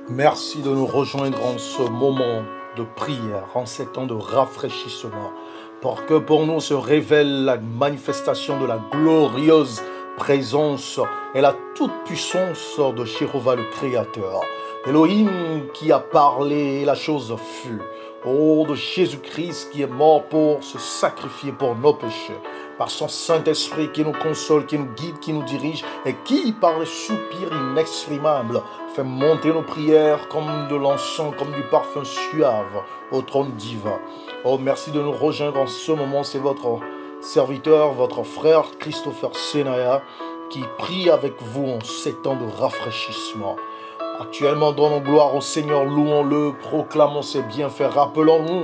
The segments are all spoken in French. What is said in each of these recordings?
Merci de nous rejoindre en ce moment de prière, en ces temps de rafraîchissement, pour que pour nous se révèle la manifestation de la glorieuse présence et la toute-puissance de Jéhovah le Créateur. Elohim qui a parlé et la chose fut. Oh, de Jésus-Christ qui est mort pour se sacrifier pour nos péchés. Par son Saint-Esprit qui nous console, qui nous guide, qui nous dirige et qui, par les soupirs inexprimables, fait monter nos prières comme de l'encens, comme du parfum suave au trône divin. Oh, merci de nous rejoindre en ce moment. C'est votre serviteur, votre frère Christopher Senaya qui prie avec vous en ces temps de rafraîchissement. Actuellement, donnons gloire au Seigneur, louons-le, proclamons ses bienfaits, rappelons-nous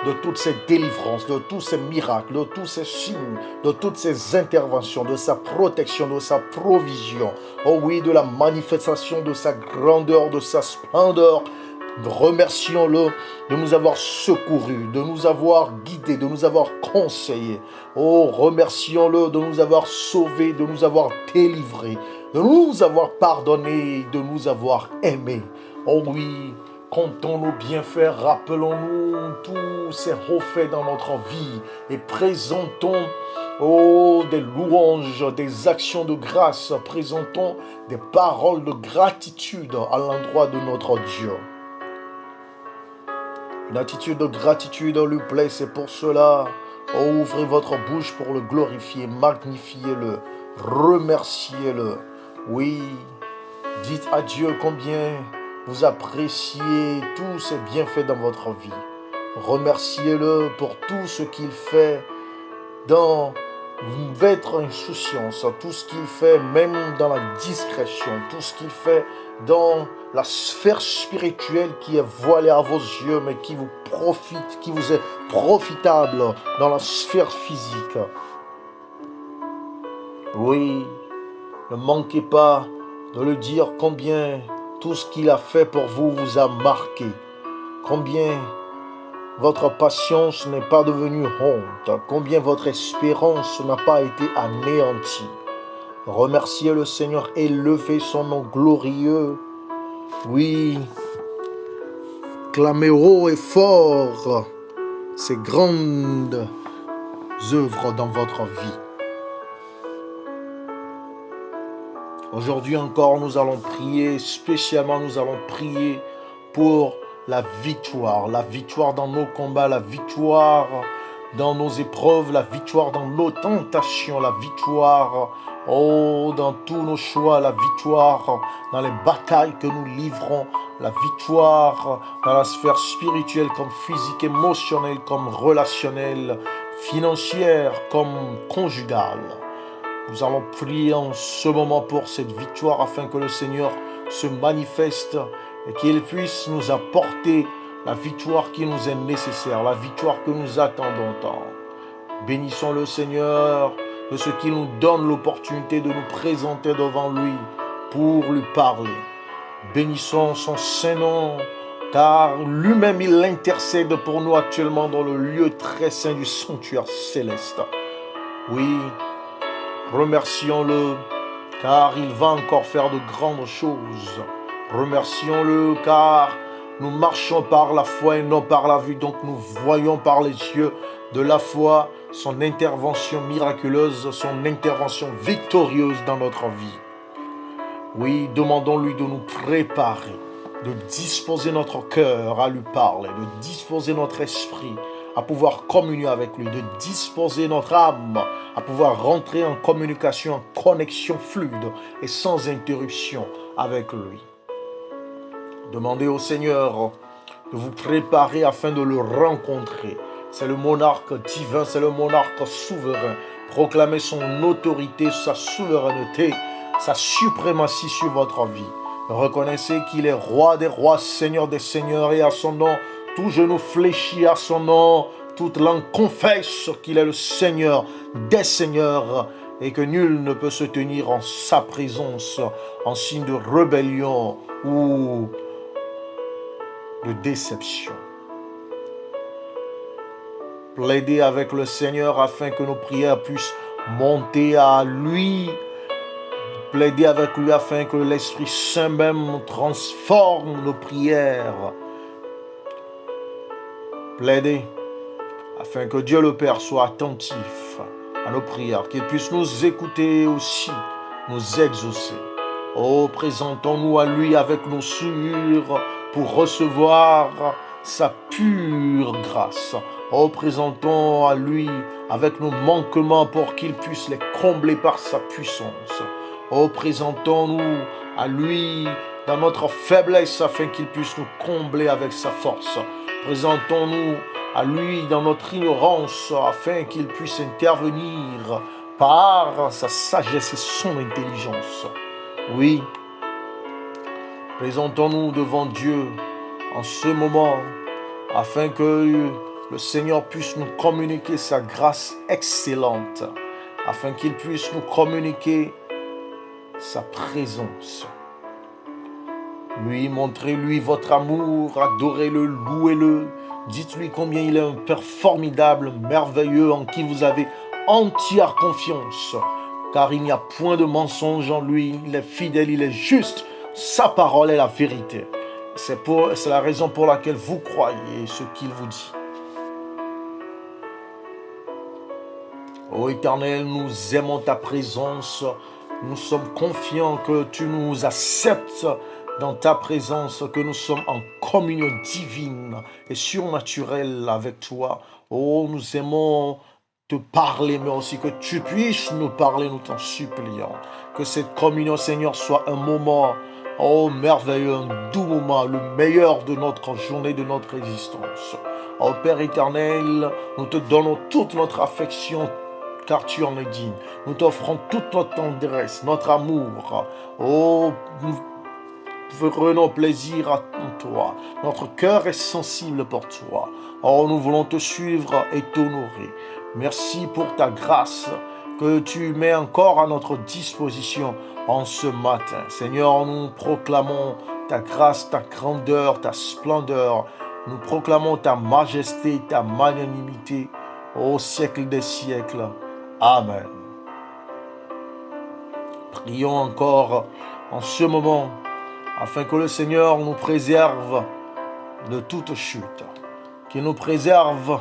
de toutes ces délivrances, de tous ces miracles, de tous ces signes, de toutes ces interventions, de sa protection, de sa provision. Oh oui, de la manifestation de sa grandeur, de sa splendeur. Remercions-le de nous avoir secourus, de nous avoir guidés, de nous avoir conseillés. Oh, remercions-le de nous avoir sauvés, de nous avoir délivrés, de nous avoir pardonnés, de nous avoir aimés. Oh oui, comptons nos bienfaits, rappelons-nous tous ces hauts faits dans notre vie et présentons des louanges, des actions de grâce, présentons des paroles de gratitude à l'endroit de notre Dieu. Une attitude de gratitude lui plaît, c'est pour cela. Oh, ouvrez votre bouche pour le glorifier, magnifiez-le, remerciez-le. Oui, dites à Dieu combien vous appréciez tous ses bienfaits dans votre vie. Remerciez-le pour tout ce qu'il fait dans votre insouciance, tout ce qu'il fait même dans la discrétion, tout ce qu'il fait dans la sphère spirituelle qui est voilée à vos yeux, mais qui vous profite, qui vous est profitable dans la sphère physique. Oui, ne manquez pas de le dire combien tout ce qu'il a fait pour vous vous a marqué, combien votre patience n'est pas devenue honte, combien votre espérance n'a pas été anéantie. Remerciez le Seigneur, élevez son nom glorieux. Oui, clamez haut et fort ses grandes œuvres dans votre vie. Aujourd'hui encore, nous allons prier, spécialement nous allons prier pour la victoire dans nos combats, la victoire dans nos épreuves, la victoire dans nos tentations, la victoire dans tous nos choix, la victoire dans les batailles que nous livrons, la victoire dans la sphère spirituelle comme physique, émotionnelle, comme relationnelle, financière, comme conjugale. Nous allons prier en ce moment pour cette victoire afin que le Seigneur se manifeste et qu'il puisse nous apporter la victoire qui nous est nécessaire, la victoire que nous attendons tant. Bénissons le Seigneur de ce qu'il nous donne l'opportunité de nous présenter devant lui pour lui parler. Bénissons son Saint-Nom, car lui-même il intercède pour nous actuellement dans le lieu très saint du sanctuaire céleste. Oui, remercions-le, car il va encore faire de grandes choses. Remercions-le, car nous marchons par la foi et non par la vue. Donc nous voyons par les yeux de la foi son intervention miraculeuse, son intervention victorieuse dans notre vie. Oui, demandons-lui de nous préparer, de disposer notre cœur à lui parler, de disposer notre esprit à pouvoir communier avec lui, de disposer notre âme à pouvoir rentrer en communication, en connexion fluide et sans interruption avec lui. Demandez au Seigneur de vous préparer afin de le rencontrer. C'est le monarque divin, c'est le monarque souverain. Proclamez son autorité, sa souveraineté, sa suprématie sur votre vie. Reconnaissez qu'il est roi des rois, seigneur des seigneurs, et à son nom, tout genou fléchit à son nom, toute langue confesse qu'il est le Seigneur des seigneurs et que nul ne peut se tenir en sa présence en signe de rébellion ou de déception. Plaidez avec le Seigneur afin que nos prières puissent monter à lui plaider avec lui afin que l'Esprit Saint même transforme nos prières. Plaider afin que Dieu le Père soit attentif à nos prières, qu'il puisse nous écouter aussi, nous exaucer. Oh, présentons-nous à lui avec nos souillures pour recevoir sa pure grâce. Oh, présentons à lui avec nos manquements pour qu'il puisse les combler par sa puissance. Oh, présentons-nous à lui dans notre faiblesse afin qu'il puisse nous combler avec sa force. Présentons-nous à lui dans notre ignorance afin qu'il puisse intervenir par sa sagesse et son intelligence. Oui, présentons-nous devant Dieu en ce moment afin que le Seigneur puisse nous communiquer sa grâce excellente, afin qu'il puisse nous communiquer sa présence. Oui, montrez-lui votre amour, adorez-le, louez-le. Dites-lui combien il est un Père formidable, merveilleux, en qui vous avez entière confiance. Car il n'y a point de mensonge en lui, il est fidèle, il est juste, sa parole est la vérité. C'est la raison pour laquelle vous croyez ce qu'il vous dit. Ô Éternel, nous aimons ta présence, nous sommes confiants que tu nous acceptes dans ta présence, que nous sommes en communion divine et surnaturelle avec toi. Oh, nous aimons te parler, mais aussi que tu puisses nous parler, nous t'en supplions. Que cette communion, Seigneur, soit un moment, oh merveilleux, un doux moment, le meilleur de notre journée, de notre existence. Oh Père éternel, nous te donnons toute notre affection, car tu en es digne. Nous t'offrons toute notre tendresse, notre amour. Oh, nous prenons plaisir en toi. Notre cœur est sensible pour toi. Oh, nous voulons te suivre et t'honorer. Merci pour ta grâce que tu mets encore à notre disposition en ce matin. Seigneur, nous proclamons ta grâce, ta grandeur, ta splendeur. Nous proclamons ta majesté, ta magnanimité au siècle des siècles. Amen. Prions encore en ce moment afin que le Seigneur nous préserve de toute chute, qu'il nous préserve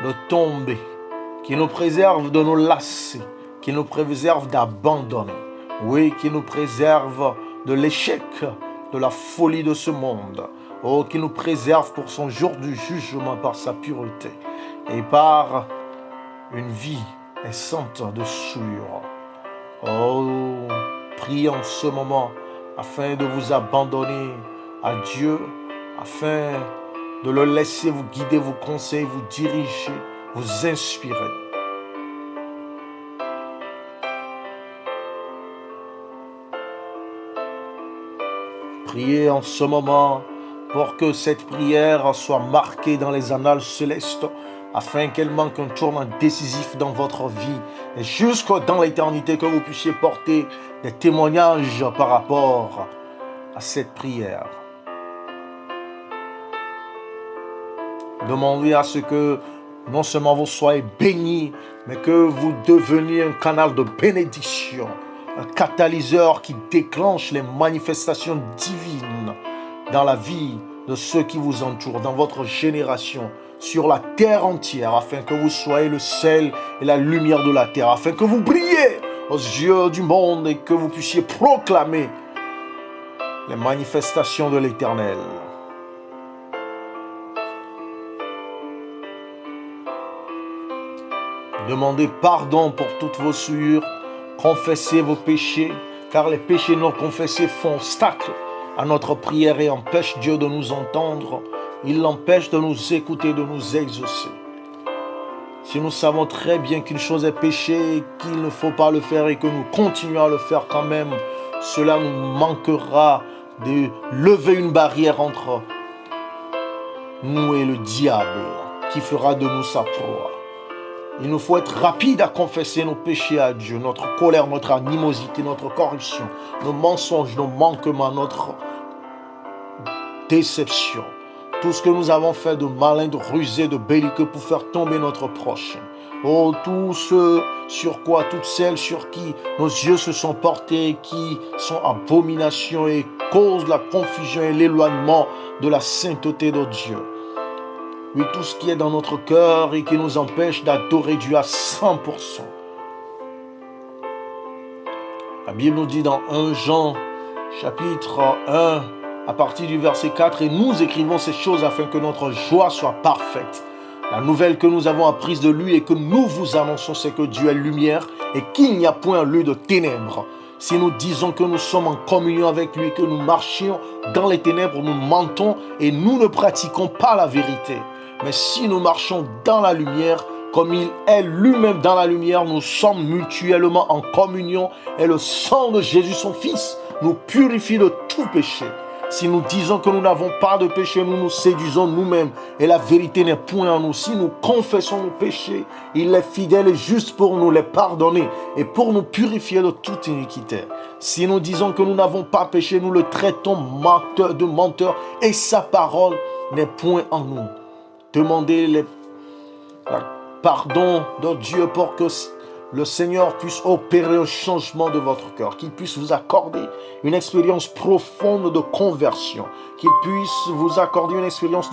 de tomber, qu'il nous préserve de nous lasser, qu'il nous préserve d'abandonner, oui, qu'il nous préserve de l'échec, de la folie de ce monde, oh, qu'il nous préserve pour son jour du jugement par sa pureté et par une vie sainte de souillure. Oh, priez en ce moment afin de vous abandonner à Dieu, afin de le laisser vous guider, vous conseiller, vous diriger, vous inspirer. Priez en ce moment pour que cette prière soit marquée dans les annales célestes, afin qu'elle marque un tournant décisif dans votre vie et jusque dans l'éternité, que vous puissiez porter des témoignages par rapport à cette prière. Demandez à ce que non seulement vous soyez bénis, mais que vous deveniez un canal de bénédiction, un catalyseur qui déclenche les manifestations divines dans la vie de ceux qui vous entourent, dans votre génération, sur la terre entière, afin que vous soyez le sel et la lumière de la terre, afin que vous brillez aux yeux du monde et que vous puissiez proclamer les manifestations de l'Éternel. Demandez pardon pour toutes vos souillures, confessez vos péchés, car les péchés non confessés font obstacle à notre prière et empêchent Dieu de nous entendre. Il l'empêche de nous écouter, de nous exaucer. Si nous savons très bien qu'une chose est péché, qu'il ne faut pas le faire et que nous continuons à le faire quand même, cela nous manquera de lever une barrière entre nous et le diable qui fera de nous sa proie. Il nous faut être rapide à confesser nos péchés à Dieu, notre colère, notre animosité, notre corruption, nos mensonges, nos manquements, notre déception. Tout ce que nous avons fait de malin, de rusé, de belliqueux pour faire tomber notre prochain. Oh, tout ce sur quoi, toutes celles sur qui nos yeux se sont portés, qui sont abomination et causent la confusion et l'éloignement de la sainteté de Dieu. Oui, tout ce qui est dans notre cœur et qui nous empêche d'adorer Dieu à 100%. La Bible nous dit dans 1 Jean, chapitre 1, à partir du verset 4, « Et nous écrivons ces choses afin que notre joie soit parfaite. La nouvelle que nous avons apprise de lui et que nous vous annonçons, c'est que Dieu est lumière et qu'il n'y a point en lui de ténèbres. Si nous disons que nous sommes en communion avec lui, que nous marchions dans les ténèbres, nous mentons et nous ne pratiquons pas la vérité. Mais si nous marchons dans la lumière, comme il est lui-même dans la lumière, nous sommes mutuellement en communion et le sang de Jésus, son Fils, nous purifie de tout péché. Si nous disons que nous n'avons pas de péché, nous nous séduisons nous-mêmes et la vérité n'est point en nous. Si nous confessons nos péchés, il est fidèle et juste pour nous les pardonner et pour nous purifier de toute iniquité. Si nous disons que nous n'avons pas péché, nous le traitons de menteur et sa parole n'est point en nous. Demandez le pardon de Dieu pour que le Seigneur puisse opérer un changement de votre cœur, qu'il puisse vous accorder une expérience profonde de conversion, qu'il puisse vous accorder une expérience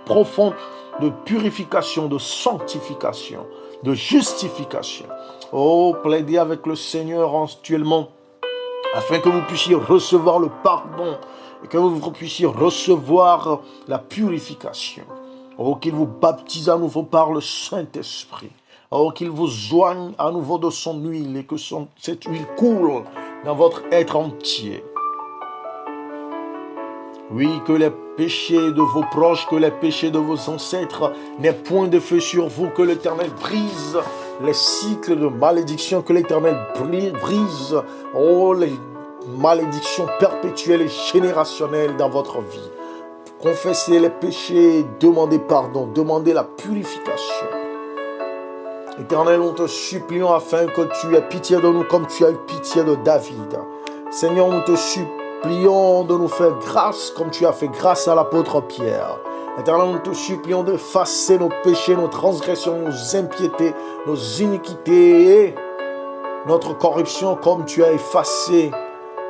profonde de purification, de sanctification, de justification. Oh, plaidez avec le Seigneur actuellement afin que vous puissiez recevoir le pardon et que vous puissiez recevoir la purification. Oh, qu'il vous baptise à nouveau par le Saint-Esprit. Oh, qu'il vous joigne à nouveau de son huile et que cette huile coule dans votre être entier. Oui, que les péchés de vos proches, que les péchés de vos ancêtres n'aient point de feu sur vous, que l'Éternel brise les cycles de malédiction, que l'Éternel brise les malédictions perpétuelles et générationnelles dans votre vie. Confessez les péchés, demandez pardon, demandez la purification. Éternel, nous te supplions afin que tu aies pitié de nous comme tu as eu pitié de David. Seigneur, nous te supplions de nous faire grâce comme tu as fait grâce à l'apôtre Pierre. Éternel, nous te supplions d'effacer nos péchés, nos transgressions, nos impiétés, nos iniquités et notre corruption comme tu as effacé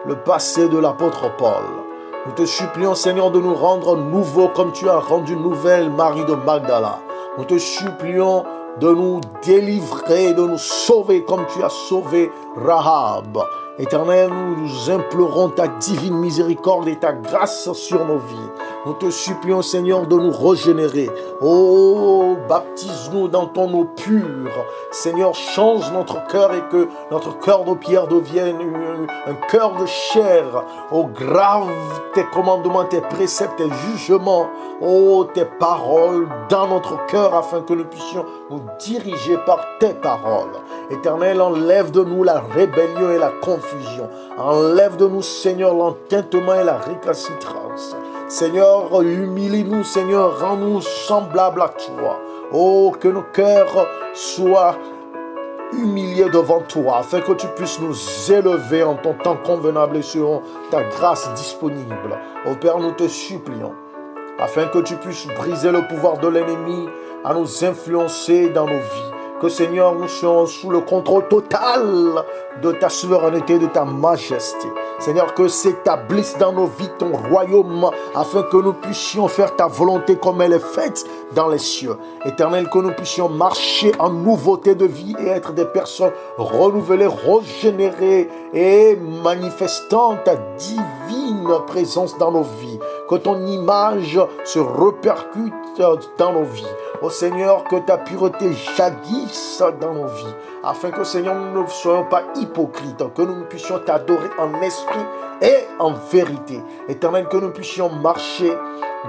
le passé de l'apôtre Paul. Nous te supplions, Seigneur, de nous rendre nouveaux comme tu as rendu nouvelle Marie de Magdala. Nous te supplions de nous délivrer, de nous sauver comme tu as sauvé Rahab. Éternel, nous implorons ta divine miséricorde et ta grâce sur nos vies. Nous te supplions, Seigneur, de nous régénérer. Oh, baptise-nous dans ton eau pure. Seigneur, change notre cœur et que notre cœur de pierre devienne un cœur de chair. Oh, grave tes commandements, tes préceptes, tes jugements. Oh, tes paroles dans notre cœur afin que nous puissions nous diriger par tes paroles. Éternel, enlève de nous la rébellion et la confusion. Enlève de nous, Seigneur, l'entêtement et la récalcitrance. Seigneur, humilie-nous, Seigneur, rends-nous semblables à toi. Oh, que nos cœurs soient humiliés devant toi, afin que tu puisses nous élever en ton temps convenable et selon ta grâce disponible. Oh Père, nous te supplions, afin que tu puisses briser le pouvoir de l'ennemi à nous influencer dans nos vies. Que Seigneur, nous soyons sous le contrôle total de ta souveraineté, de ta majesté. Seigneur, que s'établisse dans nos vies ton royaume, afin que nous puissions faire ta volonté comme elle est faite dans les cieux. Éternel, que nous puissions marcher en nouveauté de vie et être des personnes renouvelées, régénérées et manifestant ta divine présence dans nos vies. Que ton image se répercute dans nos vies. Ô Seigneur, que ta pureté jaillisse dans nos vies, afin que, Seigneur, nous ne soyons pas hypocrites, que nous puissions t'adorer en esprit et en vérité. Éternel, que nous puissions marcher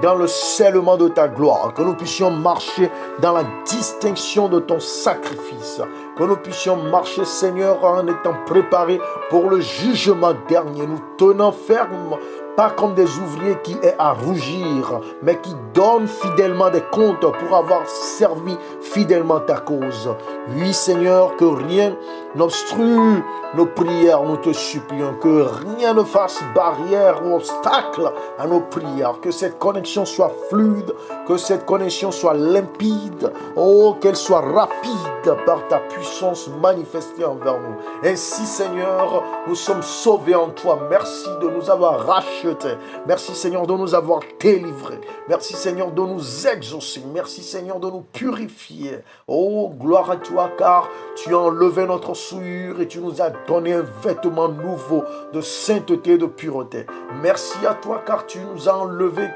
dans le scellement de ta gloire, que nous puissions marcher dans la distinction de ton sacrifice, que nous puissions marcher, Seigneur, en étant préparés pour le jugement dernier, nous tenons ferme pas comme des ouvriers qui est à rougir, mais qui donnent fidèlement des comptes pour avoir servi fidèlement ta cause. Oui, Seigneur, que rien n'obstrue nos prières, nous te supplions, que rien ne fasse barrière ou obstacle à nos prières, que cette connexion soit fluide, que cette connexion soit limpide, oh, qu'elle soit rapide par ta puissance manifestée envers nous. Ainsi, Seigneur, nous sommes sauvés en toi. Merci de nous avoir rachetés. Merci, Seigneur, de nous avoir délivrés. Merci, Seigneur, de nous exaucer. Merci, Seigneur, de nous purifier. Oh, gloire à toi, car tu as enlevé notre souillure et tu nous as donné un vêtement nouveau de sainteté et de pureté. Merci à toi, car tu nous as enlevé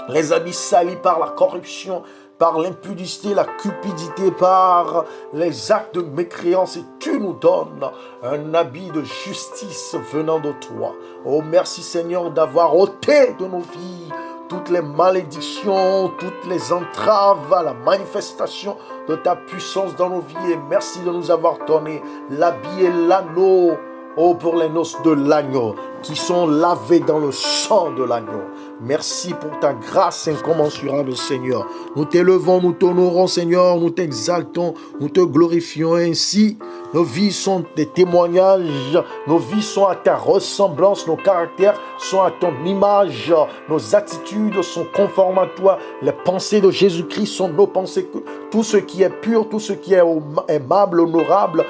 les habits salis par la corruption, par l'impudicité, la cupidité, par les actes de mécréance, et tu nous donnes un habit de justice venant de toi. Oh, merci Seigneur d'avoir ôté de nos vies toutes les malédictions, toutes les entraves à la manifestation de ta puissance dans nos vies. Et merci de nous avoir donné l'habit et l'anneau, oh, pour les noces de l'agneau, qui sont lavés dans le sang de l'agneau. Merci pour ta grâce incommensurable, Seigneur. Nous t'élevons, nous t'honorons, Seigneur, nous t'exaltons, nous te glorifions ainsi. Nos vies sont des témoignages, nos vies sont à ta ressemblance, nos caractères sont à ton image, nos attitudes sont conformes à toi, les pensées de Jésus-Christ sont nos pensées. Tout ce qui est pur, tout ce qui est aimable, honorable,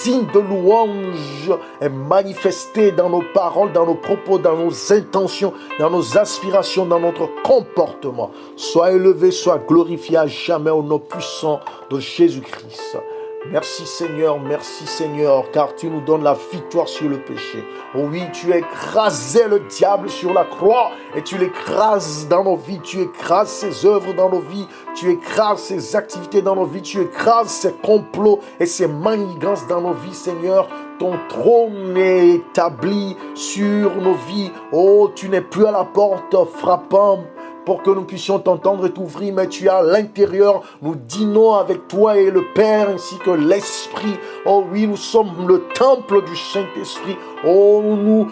digne de louange est manifesté dans nos paroles, dans nos propos, dans nos intentions, dans nos aspirations, dans notre comportement. Sois élevé, sois glorifié à jamais au nom puissant de Jésus-Christ. Merci Seigneur, car tu nous donnes la victoire sur le péché. Oh oui, tu as écrasé le diable sur la croix et tu l'écrases dans nos vies, tu écrases ses œuvres dans nos vies, tu écrases ses activités dans nos vies, tu écrases ses complots et ses manigances dans nos vies, Seigneur. Ton trône est établi sur nos vies. Oh, tu n'es plus à la porte frappant pour que nous puissions t'entendre et t'ouvrir, mais tu es à l'intérieur. Nous dînons avec toi et le Père ainsi que l'Esprit. Oh oui, nous sommes le temple du Saint-Esprit. Oh, nous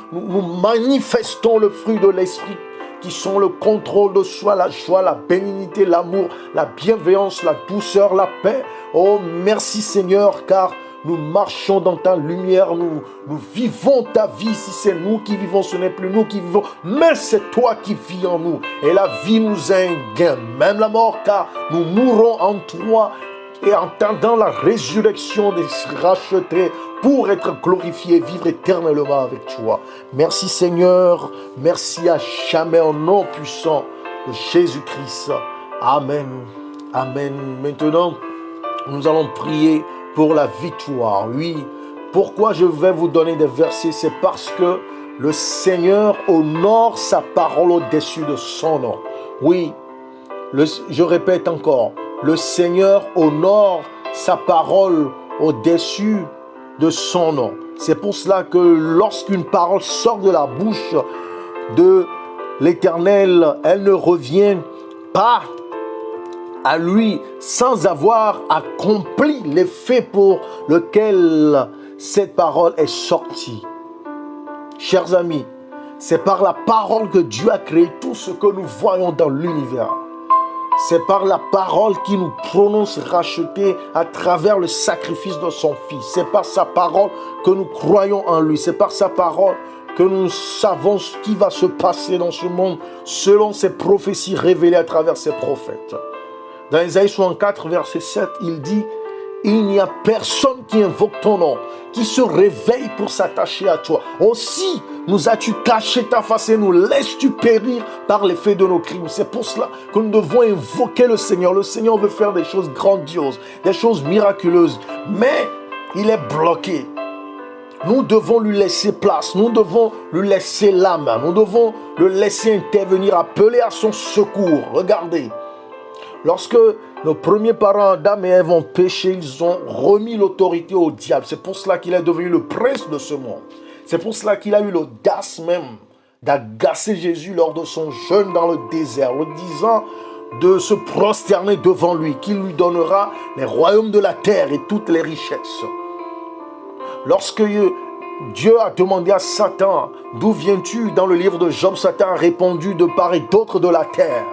manifestons le fruit de l'Esprit, qui sont le contrôle de soi, la joie, la bénignité, l'amour, la bienveillance, la douceur, la paix. Oh, merci Seigneur, car nous marchons dans ta lumière, nous vivons ta vie. Si c'est nous qui vivons, ce n'est plus nous qui vivons, mais c'est toi qui vis en nous. Et la vie nous est un gain, même la mort, car nous mourrons en toi et en attendant la résurrection des rachetés pour être glorifiés, vivre éternellement avec toi. Merci Seigneur, merci à jamais au nom puissant de Jésus-Christ. Amen. Amen. Maintenant, nous allons prier pour la victoire. Oui, pourquoi je vais vous donner des versets? C'est parce que le Seigneur honore sa parole au-dessus de son nom. Oui, je répète encore, le Seigneur honore sa parole au-dessus de son nom. C'est pour cela que lorsqu'une parole sort de la bouche de l'Éternel, elle ne revient pas à lui sans avoir accompli l'effet pour lequel cette parole est sortie. Chers amis, c'est par la parole que Dieu a créé tout ce que nous voyons dans l'univers. C'est par la parole qu'il nous prononce racheter à travers le sacrifice de son Fils. C'est par sa parole que nous croyons en lui. C'est par sa parole que nous savons ce qui va se passer dans ce monde selon ses prophéties révélées à travers ses prophètes. Dans Isaïe 64, verset 7, il dit « Il n'y a personne qui invoque ton nom, qui se réveille pour s'attacher à toi. Aussi nous as-tu caché ta face et nous laisses-tu périr par l'effet de nos crimes. » C'est pour cela que nous devons invoquer le Seigneur. Le Seigneur veut faire des choses grandioses, des choses miraculeuses, mais il est bloqué. Nous devons lui laisser place, nous devons lui laisser la main, nous devons le laisser intervenir, appeler à son secours. Regardez. Lorsque nos premiers parents, Adam et Ève, ont péché, ils ont remis l'autorité au diable. C'est pour cela qu'il est devenu le prince de ce monde. C'est pour cela qu'il a eu l'audace même d'agacer Jésus lors de son jeûne dans le désert, lui disant de se prosterner devant lui, qu'il lui donnera les royaumes de la terre et toutes les richesses. Lorsque Dieu a demandé à Satan, d'où viens-tu? Dans le livre de Job, Satan a répondu de part et d'autre de la terre.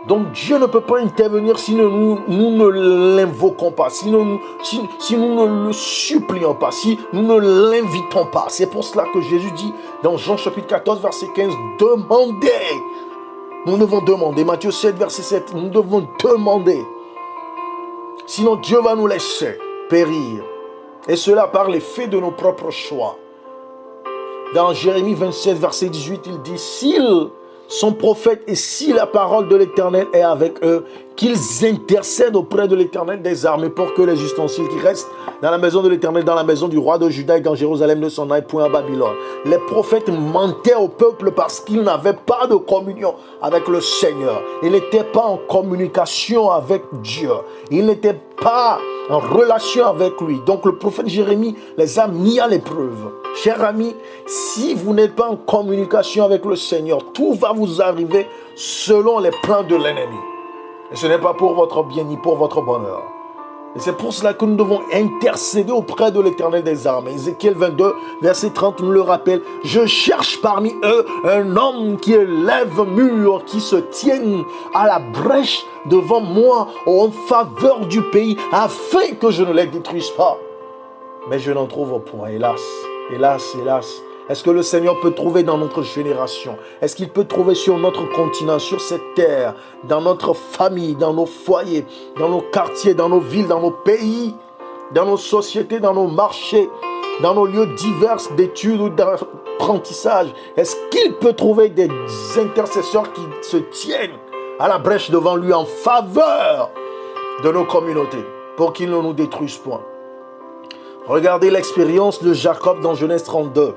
Donc Dieu ne peut pas intervenir si nous ne l'invoquons pas, si nous ne le supplions pas, si nous ne l'invitons pas. C'est pour cela que Jésus dit dans Jean chapitre 14, verset 15, demandez. Nous devons demander. Matthieu 7, verset 7, nous devons demander. Sinon Dieu va nous laisser périr. Et cela par l'effet de nos propres choix. Dans Jérémie 27, verset 18, il dit, s'ils sont prophètes et si la parole de l'Éternel est avec eux, qu'ils intercèdent auprès de l'Éternel des armées pour que les ustensiles qui restent dans la maison de l'Éternel, dans la maison du roi de Juda et dans Jérusalem ne s'en aillent point à Babylone. Les prophètes mentaient au peuple parce qu'ils n'avaient pas de communion avec le Seigneur. Ils n'étaient pas en communication avec Dieu. Ils n'étaient pas en relation avec lui. Donc le prophète Jérémie les a mis à l'épreuve. Chers amis, si vous n'êtes pas en communication avec le Seigneur, tout va vous arriver selon les plans de l'ennemi. Et ce n'est pas pour votre bien ni pour votre bonheur. Et c'est pour cela que nous devons intercéder auprès de l'Éternel des armées. Ézéchiel 22, verset 30 nous le rappelle. Je cherche parmi eux un homme qui élève mur, qui se tienne à la brèche devant moi en faveur du pays, afin que je ne les détruise pas. Mais je n'en trouve point, hélas, hélas, hélas. Est-ce que le Seigneur peut trouver dans notre génération? Est-ce qu'il peut trouver sur notre continent, sur cette terre, dans notre famille, dans nos foyers, dans nos quartiers, dans nos villes, dans nos pays, dans nos sociétés, dans nos marchés, dans nos lieux divers d'études ou d'apprentissage? Est-ce qu'il peut trouver des intercesseurs qui se tiennent à la brèche devant lui en faveur de nos communautés pour qu'ils ne nous détruisent point? Regardez l'expérience de Jacob dans Genèse 32.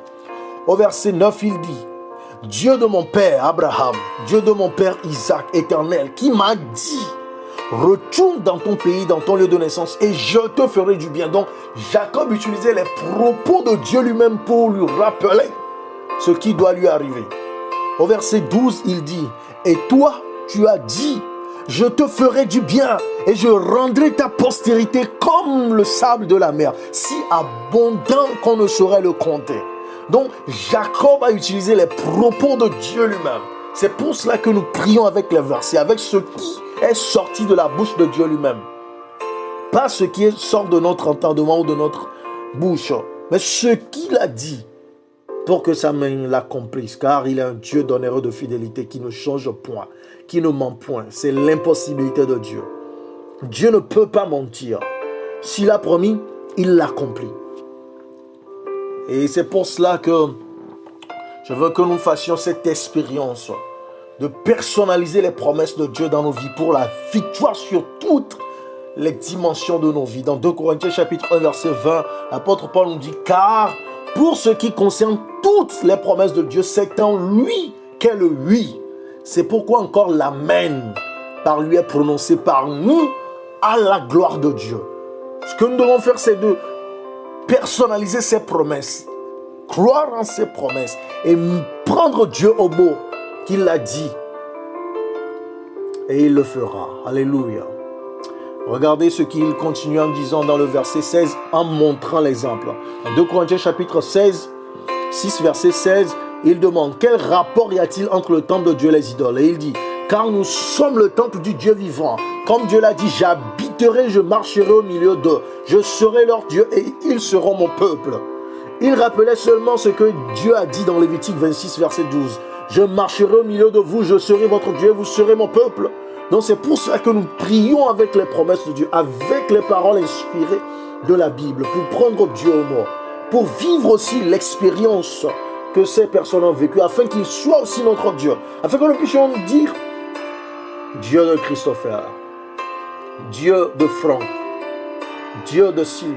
Au verset 9, il dit, Dieu de mon père Abraham, Dieu de mon père Isaac, éternel, qui m'a dit, retourne dans ton pays, dans ton lieu de naissance, et je te ferai du bien. Donc, Jacob utilisait les propos de Dieu lui-même pour lui rappeler ce qui doit lui arriver. Au verset 12, il dit, et toi, tu as dit, je te ferai du bien et je rendrai ta postérité comme le sable de la mer, si abondant qu'on ne saurait le compter. Donc, Jacob a utilisé les propos de Dieu lui-même. C'est pour cela que nous prions avec les versets, avec ce qui est sorti de la bouche de Dieu lui-même. Pas ce qui sort de notre entendement ou de notre bouche, mais ce qu'il a dit pour que sa main l'accomplisse. Car il est un Dieu d'honneur et de fidélité qui ne change point, qui ne ment point. C'est l'impossibilité de Dieu. Dieu ne peut pas mentir. S'il a promis, il l'accomplit. Et c'est pour cela que je veux que nous fassions cette expérience de personnaliser les promesses de Dieu dans nos vies pour la victoire sur toutes les dimensions de nos vies. Dans 2 Corinthiens chapitre 1 verset 20, l'apôtre Paul nous dit, car pour ce qui concerne toutes les promesses de Dieu, c'est en lui qu'est le oui. C'est pourquoi encore l'amen par lui est prononcé par nous à la gloire de Dieu. Ce que nous devons faire, c'est de personnaliser ses promesses, croire en ses promesses et prendre Dieu au mot qu'il a dit. Et il le fera. Alléluia. Regardez ce qu'il continue en disant dans le verset 16, en montrant l'exemple. En 2 Corinthiens chapitre 16, 6 verset 16, il demande, quel rapport y a-t-il entre le temple de Dieu et les idoles? Et il dit, car nous sommes le temple du Dieu vivant. Comme Dieu l'a dit, j'habiterai, je marcherai au milieu d'eux. Je serai leur Dieu et ils seront mon peuple. Il rappelait seulement ce que Dieu a dit dans Lévitique 26, verset 12. Je marcherai au milieu de vous, je serai votre Dieu, vous serez mon peuple. Donc c'est pour cela que nous prions avec les promesses de Dieu, avec les paroles inspirées de la Bible, pour prendre Dieu au mot, pour vivre aussi l'expérience que ces personnes ont vécue, afin qu'il soit aussi notre Dieu, afin que nous puissions dire Dieu de Christopher, Dieu de Franck, Dieu de Sylvie.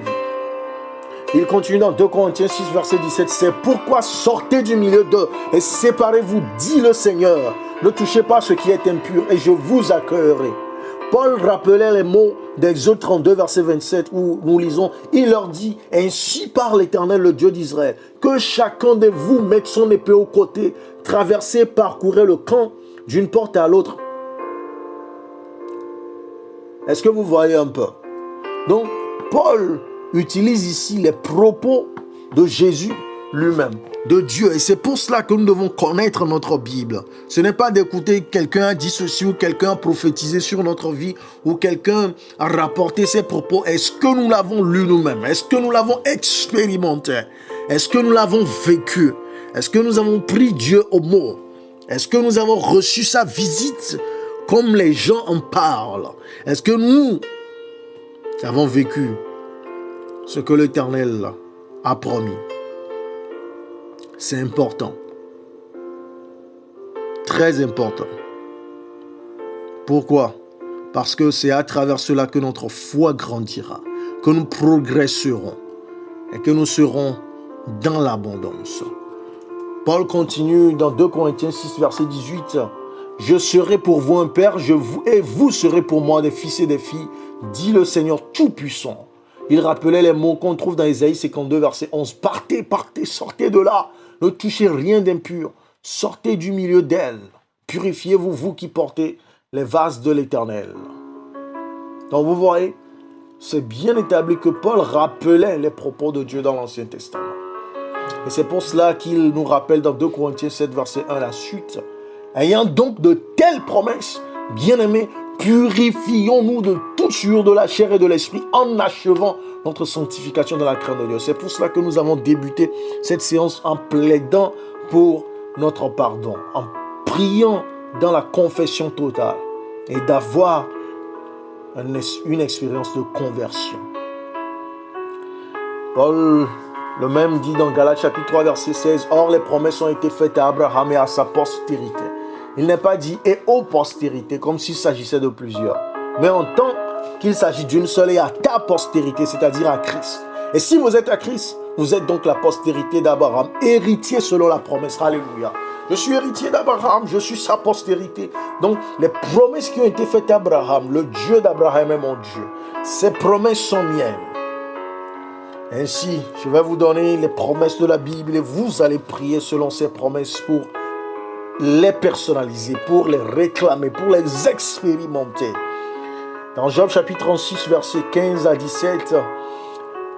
Il continue dans 2 Corinthiens 6, verset 17. C'est pourquoi sortez du milieu d'eux et séparez-vous, dit le Seigneur. Ne touchez pas ce qui est impur et je vous accueillerai. Paul rappelait les mots d'Exode 32, verset 27, où nous lisons, il leur dit, ainsi parle l'Éternel, le Dieu d'Israël, que chacun de vous mette son épée au côté, traversez, parcourez le camp d'une porte à l'autre. Est-ce que vous voyez un peu? Donc, Paul utilise ici les propos de Jésus lui-même, de Dieu. Et c'est pour cela que nous devons connaître notre Bible. Ce n'est pas d'écouter quelqu'un dit ceci ou quelqu'un a prophétisé sur notre vie ou quelqu'un a rapporté ses propos. Est-ce que nous l'avons lu nous-mêmes? Est-ce que nous l'avons expérimenté? Est-ce que nous l'avons vécu? Est-ce que nous avons pris Dieu au mot? Est-ce que nous avons reçu sa visite comme les gens en parlent? Est-ce que nous avons vécu ce que l'Éternel a promis? C'est important. Très important. Pourquoi? Parce que c'est à travers cela que notre foi grandira, que nous progresserons et que nous serons dans l'abondance. Paul continue dans 2 Corinthiens 6, verset 18. « Je serai pour vous un père, et vous serez pour moi des fils et des filles, dit le Seigneur Tout-Puissant. » Il rappelait les mots qu'on trouve dans Ésaïe 52, verset 11. « Partez, partez, sortez de là. Ne touchez rien d'impur. Sortez du milieu d'elle. Purifiez-vous, vous qui portez les vases de l'Éternel. » Donc vous voyez, c'est bien établi que Paul rappelait les propos de Dieu dans l'Ancien Testament. Et c'est pour cela qu'il nous rappelle dans 2 Corinthiens 7, verset 1, la suite. « Ayant donc de telles promesses, bien-aimés, purifions-nous de toute souillure de la chair et de l'esprit en achevant notre sanctification dans la crainte de Dieu. » C'est pour cela que nous avons débuté cette séance en plaidant pour notre pardon, en priant dans la confession totale et d'avoir une expérience de conversion. Paul le même dit dans Galates chapitre 3 verset 16, « Or les promesses ont été faites à Abraham et à sa postérité. » Il n'est pas dit « et aux postérités » comme s'il s'agissait de plusieurs, mais en tant qu'il s'agit d'une seule et à ta postérité, c'est-à-dire à Christ. Et si vous êtes à Christ, vous êtes donc la postérité d'Abraham, héritier selon la promesse. Alléluia. Je suis héritier d'Abraham, je suis sa postérité. Donc les promesses qui ont été faites à Abraham, le Dieu d'Abraham est mon Dieu. Ces promesses sont miennes. Ainsi, je vais vous donner les promesses de la Bible et vous allez prier selon ces promesses pour les personnaliser, pour les réclamer, pour les expérimenter. Dans Job chapitre 36, versets 15 à 17,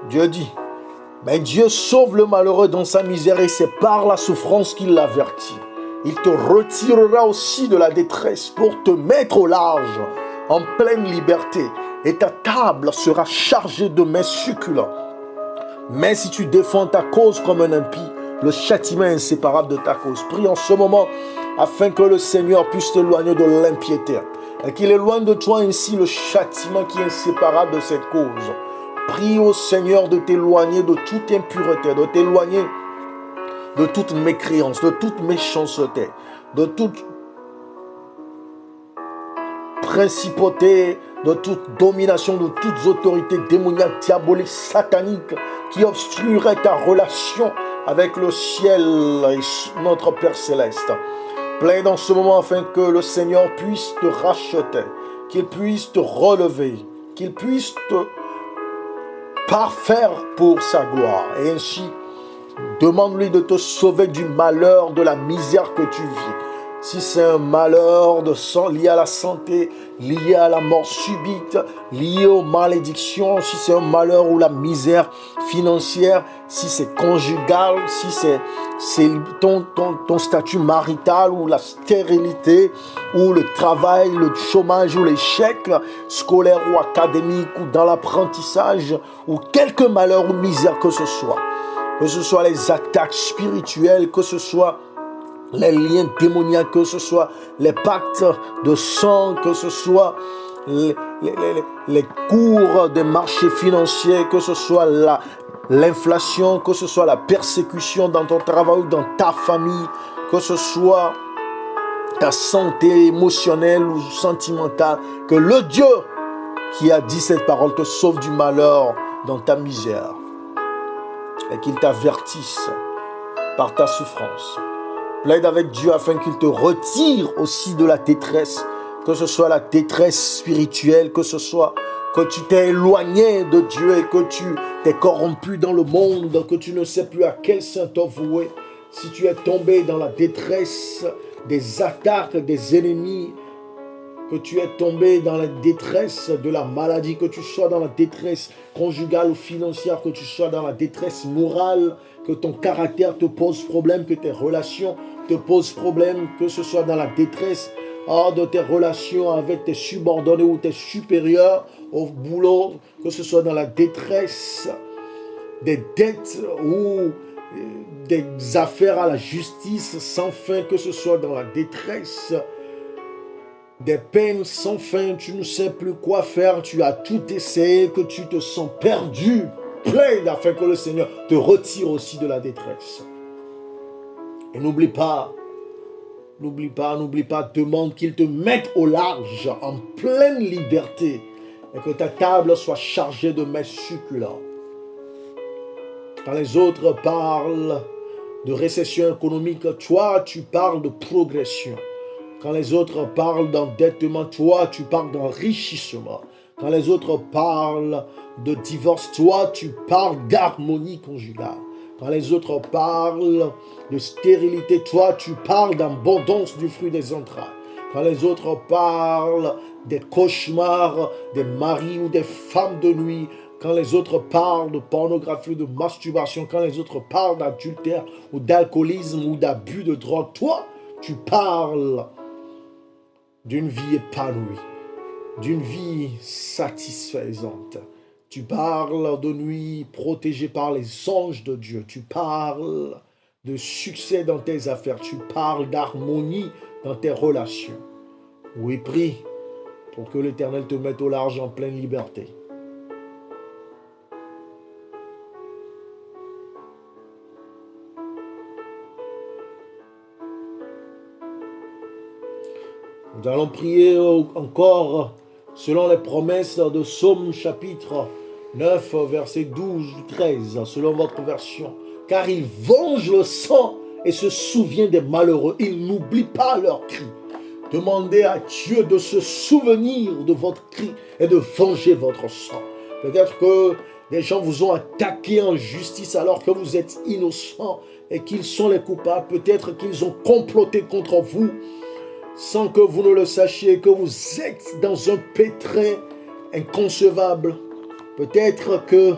Dieu dit, « Mais Dieu sauve le malheureux dans sa misère et c'est par la souffrance qu'il l'avertit. Il te retirera aussi de la détresse pour te mettre au large, en pleine liberté, et ta table sera chargée de mets succulents. Mais si tu défends ta cause comme un impie, le châtiment est inséparable de ta cause. » Prie en ce moment afin que le Seigneur puisse t'éloigner de l'impiété et qu'il éloigne de toi ainsi le châtiment qui est inséparable de cette cause. Prie au Seigneur de t'éloigner de toute impureté, de t'éloigner de toute mécréance, de toute méchanceté, de toute principauté, de toute domination, de toutes autorités démoniaques, diaboliques, sataniques qui obstrueraient ta relation avec le ciel et notre Père Céleste. Plaide en ce moment afin que le Seigneur puisse te racheter, qu'il puisse te relever, qu'il puisse te parfaire pour sa gloire. Et ainsi, demande-lui de te sauver du malheur, de la misère que tu vis. Si c'est un malheur lié à la santé, lié à la mort subite, lié aux malédictions, si c'est un malheur ou la misère financière, si c'est conjugal, si c'est ton statut marital ou la stérilité, ou le travail, le chômage ou l'échec scolaire ou académique ou dans l'apprentissage, ou quelque malheur ou misère que ce soit les attaques spirituelles, que ce soit les liens démoniaques, que ce soit les pactes de sang, que ce soit les cours des marchés financiers, que ce soit l'inflation, que ce soit la persécution dans ton travail ou dans ta famille, que ce soit ta santé émotionnelle ou sentimentale, que le Dieu qui a dit cette parole te sauve du malheur dans ta misère et qu'il t'avertisse par ta souffrance. Plaide avec Dieu afin qu'il te retire aussi de la détresse, que ce soit la détresse spirituelle, que ce soit que tu t'es éloigné de Dieu et que tu t'es corrompu dans le monde, que tu ne sais plus à quel saint te vouer. Si tu es tombé dans la détresse des attaques des ennemis que tu es tombé dans la détresse de la maladie, que tu sois dans la détresse conjugale ou financière, que tu sois dans la détresse morale, que ton caractère te pose problème, que tes relations te posent problème, que ce soit dans la détresse de tes relations avec tes subordonnés ou tes supérieurs au boulot, que ce soit dans la détresse des dettes ou des affaires à la justice sans fin, que ce soit dans la détresse des peines sans fin, tu ne sais plus quoi faire, tu as tout essayé, que tu te sens perdu, plaide afin que le Seigneur te retire aussi de la détresse. Et n'oublie pas, demande qu'il te mette au large, en pleine liberté, et que ta table soit chargée de mets succulents. Quand les autres parlent de récession économique, toi, tu parles de progression. Quand les autres parlent d'endettement, toi, tu parles d'enrichissement. Quand les autres parlent de divorce, toi, tu parles d'harmonie conjugale. Quand les autres parlent de stérilité, toi, tu parles d'abondance du fruit des entrailles. Quand les autres parlent des cauchemars, des maris ou des femmes de nuit, quand les autres parlent de pornographie, de masturbation, quand les autres parlent d'adultère ou d'alcoolisme ou d'abus de drogue, toi, tu parles d'une vie épanouie, d'une vie satisfaisante. Tu parles de nuit protégée par les anges de Dieu. Tu parles de succès dans tes affaires. Tu parles d'harmonie dans tes relations. Oui, prie pour que l'Éternel te mette au large en pleine liberté. Nous allons prier encore selon les promesses de Psaume chapitre 9, verset 12-13, selon votre version. Car il venge le sang et se souvient des malheureux. Il n'oublie pas leurs cris. Demandez à Dieu de se souvenir de votre cri et de venger votre sang. Peut-être que des gens vous ont attaqué en justice alors que vous êtes innocent et qu'ils sont les coupables. Peut-être qu'ils ont comploté contre vous sans que vous ne le sachiez, que vous êtes dans un pétrin inconcevable. Peut-être que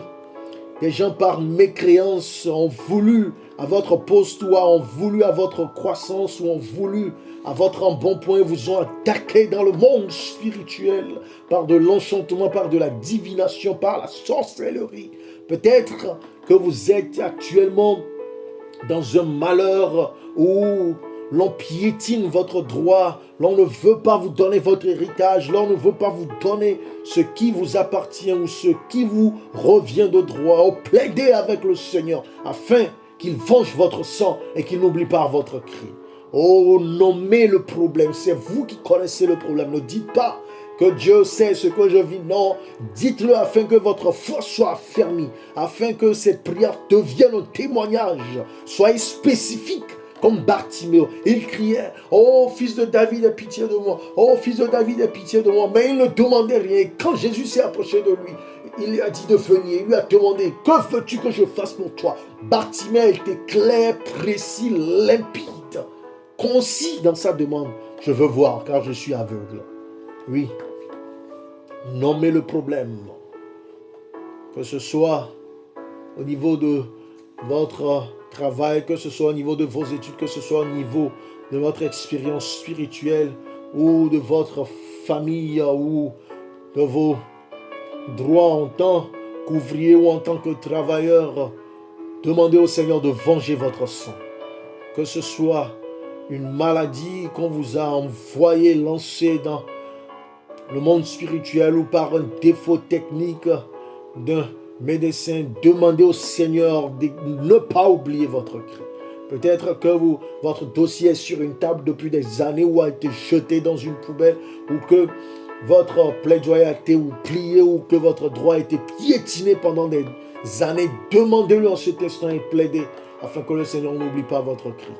des gens par mécréance ont voulu à votre poste ou ont voulu à votre croissance ou ont voulu à votre embonpoint, vous ont attaqué dans le monde spirituel par de l'enchantement, par de la divination, par la sorcellerie. Peut-être que vous êtes actuellement dans un malheur où l'on piétine votre droit, l'on ne veut pas vous donner votre héritage, l'on ne veut pas vous donner ce qui vous appartient ou ce qui vous revient de droit. Plaidez avec le Seigneur afin qu'il venge votre sang et qu'il n'oublie pas votre cri. Oh, nommez le problème, c'est vous qui connaissez le problème. Ne dites pas que Dieu sait ce que je vis. Non, dites-le afin que votre foi soit affermie, afin que cette prière devienne un témoignage. Soyez spécifique. Comme Bartiméo, il criait, oh fils de David, aie pitié de moi, oh fils de David, aie pitié de moi. Mais il ne demandait rien. Et quand Jésus s'est approché de lui, il lui a dit de venir, il lui a demandé, que veux-tu que je fasse pour toi? Bartiméo était clair, précis, limpide, concis dans sa demande. Je veux voir car je suis aveugle. Oui, nommez le problème, que ce soit au niveau de votre travail, que ce soit au niveau de vos études, que ce soit au niveau de votre expérience spirituelle ou de votre famille ou de vos droits en tant qu'ouvrier ou en tant que travailleur. Demandez au Seigneur de venger votre sang. Que ce soit une maladie qu'on vous a envoyé, lancée dans le monde spirituel ou par un défaut technique d'un médecin, demandez au Seigneur de ne pas oublier votre cri. Peut-être que votre dossier est sur une table depuis des années ou a été jeté dans une poubelle ou que votre plaidoyer a été oublié ou que votre droit a été piétiné pendant des années. Demandez-le en cet instant et plaidez afin que le Seigneur n'oublie pas votre cri.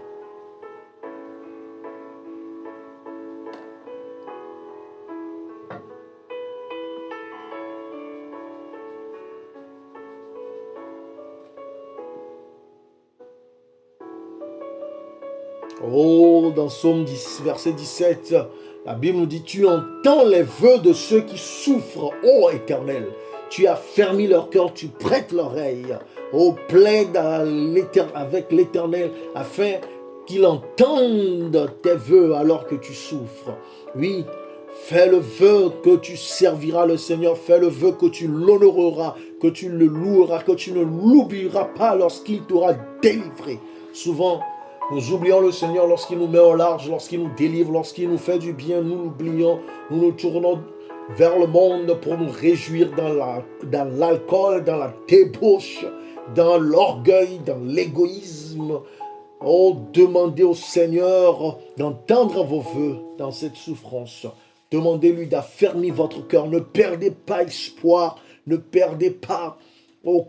Oh, dans Psaume 10, verset 17, La Bible nous dit, tu entends les vœux de ceux qui souffrent, ô Éternel. Tu as fermé leur cœur, tu prêtes l'oreille. Ô plaide avec l'Éternel afin qu'il entende tes vœux alors que tu souffres. Oui, fais le vœu que tu serviras le Seigneur. Fais le vœu que tu l'honoreras, que tu le loueras, que tu ne l'oublieras pas lorsqu'il t'aura délivré. Souvent, nous oublions le Seigneur lorsqu'il nous met au large, lorsqu'il nous délivre, lorsqu'il nous fait du bien. Nous l'oublions, nous nous tournons vers le monde pour nous réjouir dans l'alcool, dans la débauche, dans l'orgueil, dans l'égoïsme. Oh, demandez au Seigneur d'entendre vos vœux dans cette souffrance. Demandez-lui d'affermir votre cœur. Ne perdez pas espoir. Ne perdez pas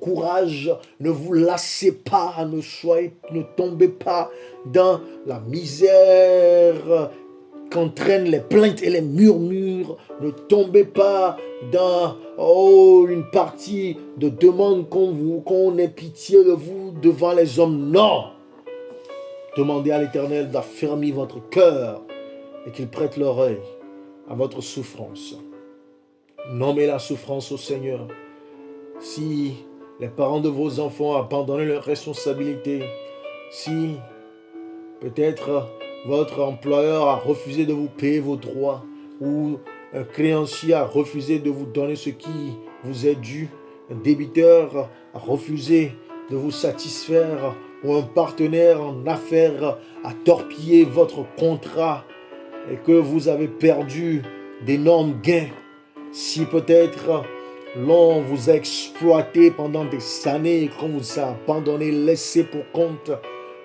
courage. Ne vous lassez pas. Ne tombez pas dans la misère qu'entraînent les plaintes et les murmures. Ne tombez pas dans une partie de demande qu'on ait pitié de vous devant les hommes. Non! Demandez à l'Éternel d'affermir votre cœur et qu'il prête l'oreille à votre souffrance. Nommez la souffrance au Seigneur. Si les parents de vos enfants ont abandonné leurs responsabilités, si peut-être votre employeur a refusé de vous payer vos droits ou un créancier a refusé de vous donner ce qui vous est dû, un débiteur a refusé de vous satisfaire ou un partenaire en affaires a torpillé votre contrat et que vous avez perdu d'énormes gains, si peut-être l'on vous a exploité pendant des années et qu'on vous a abandonné, laissé pour compte,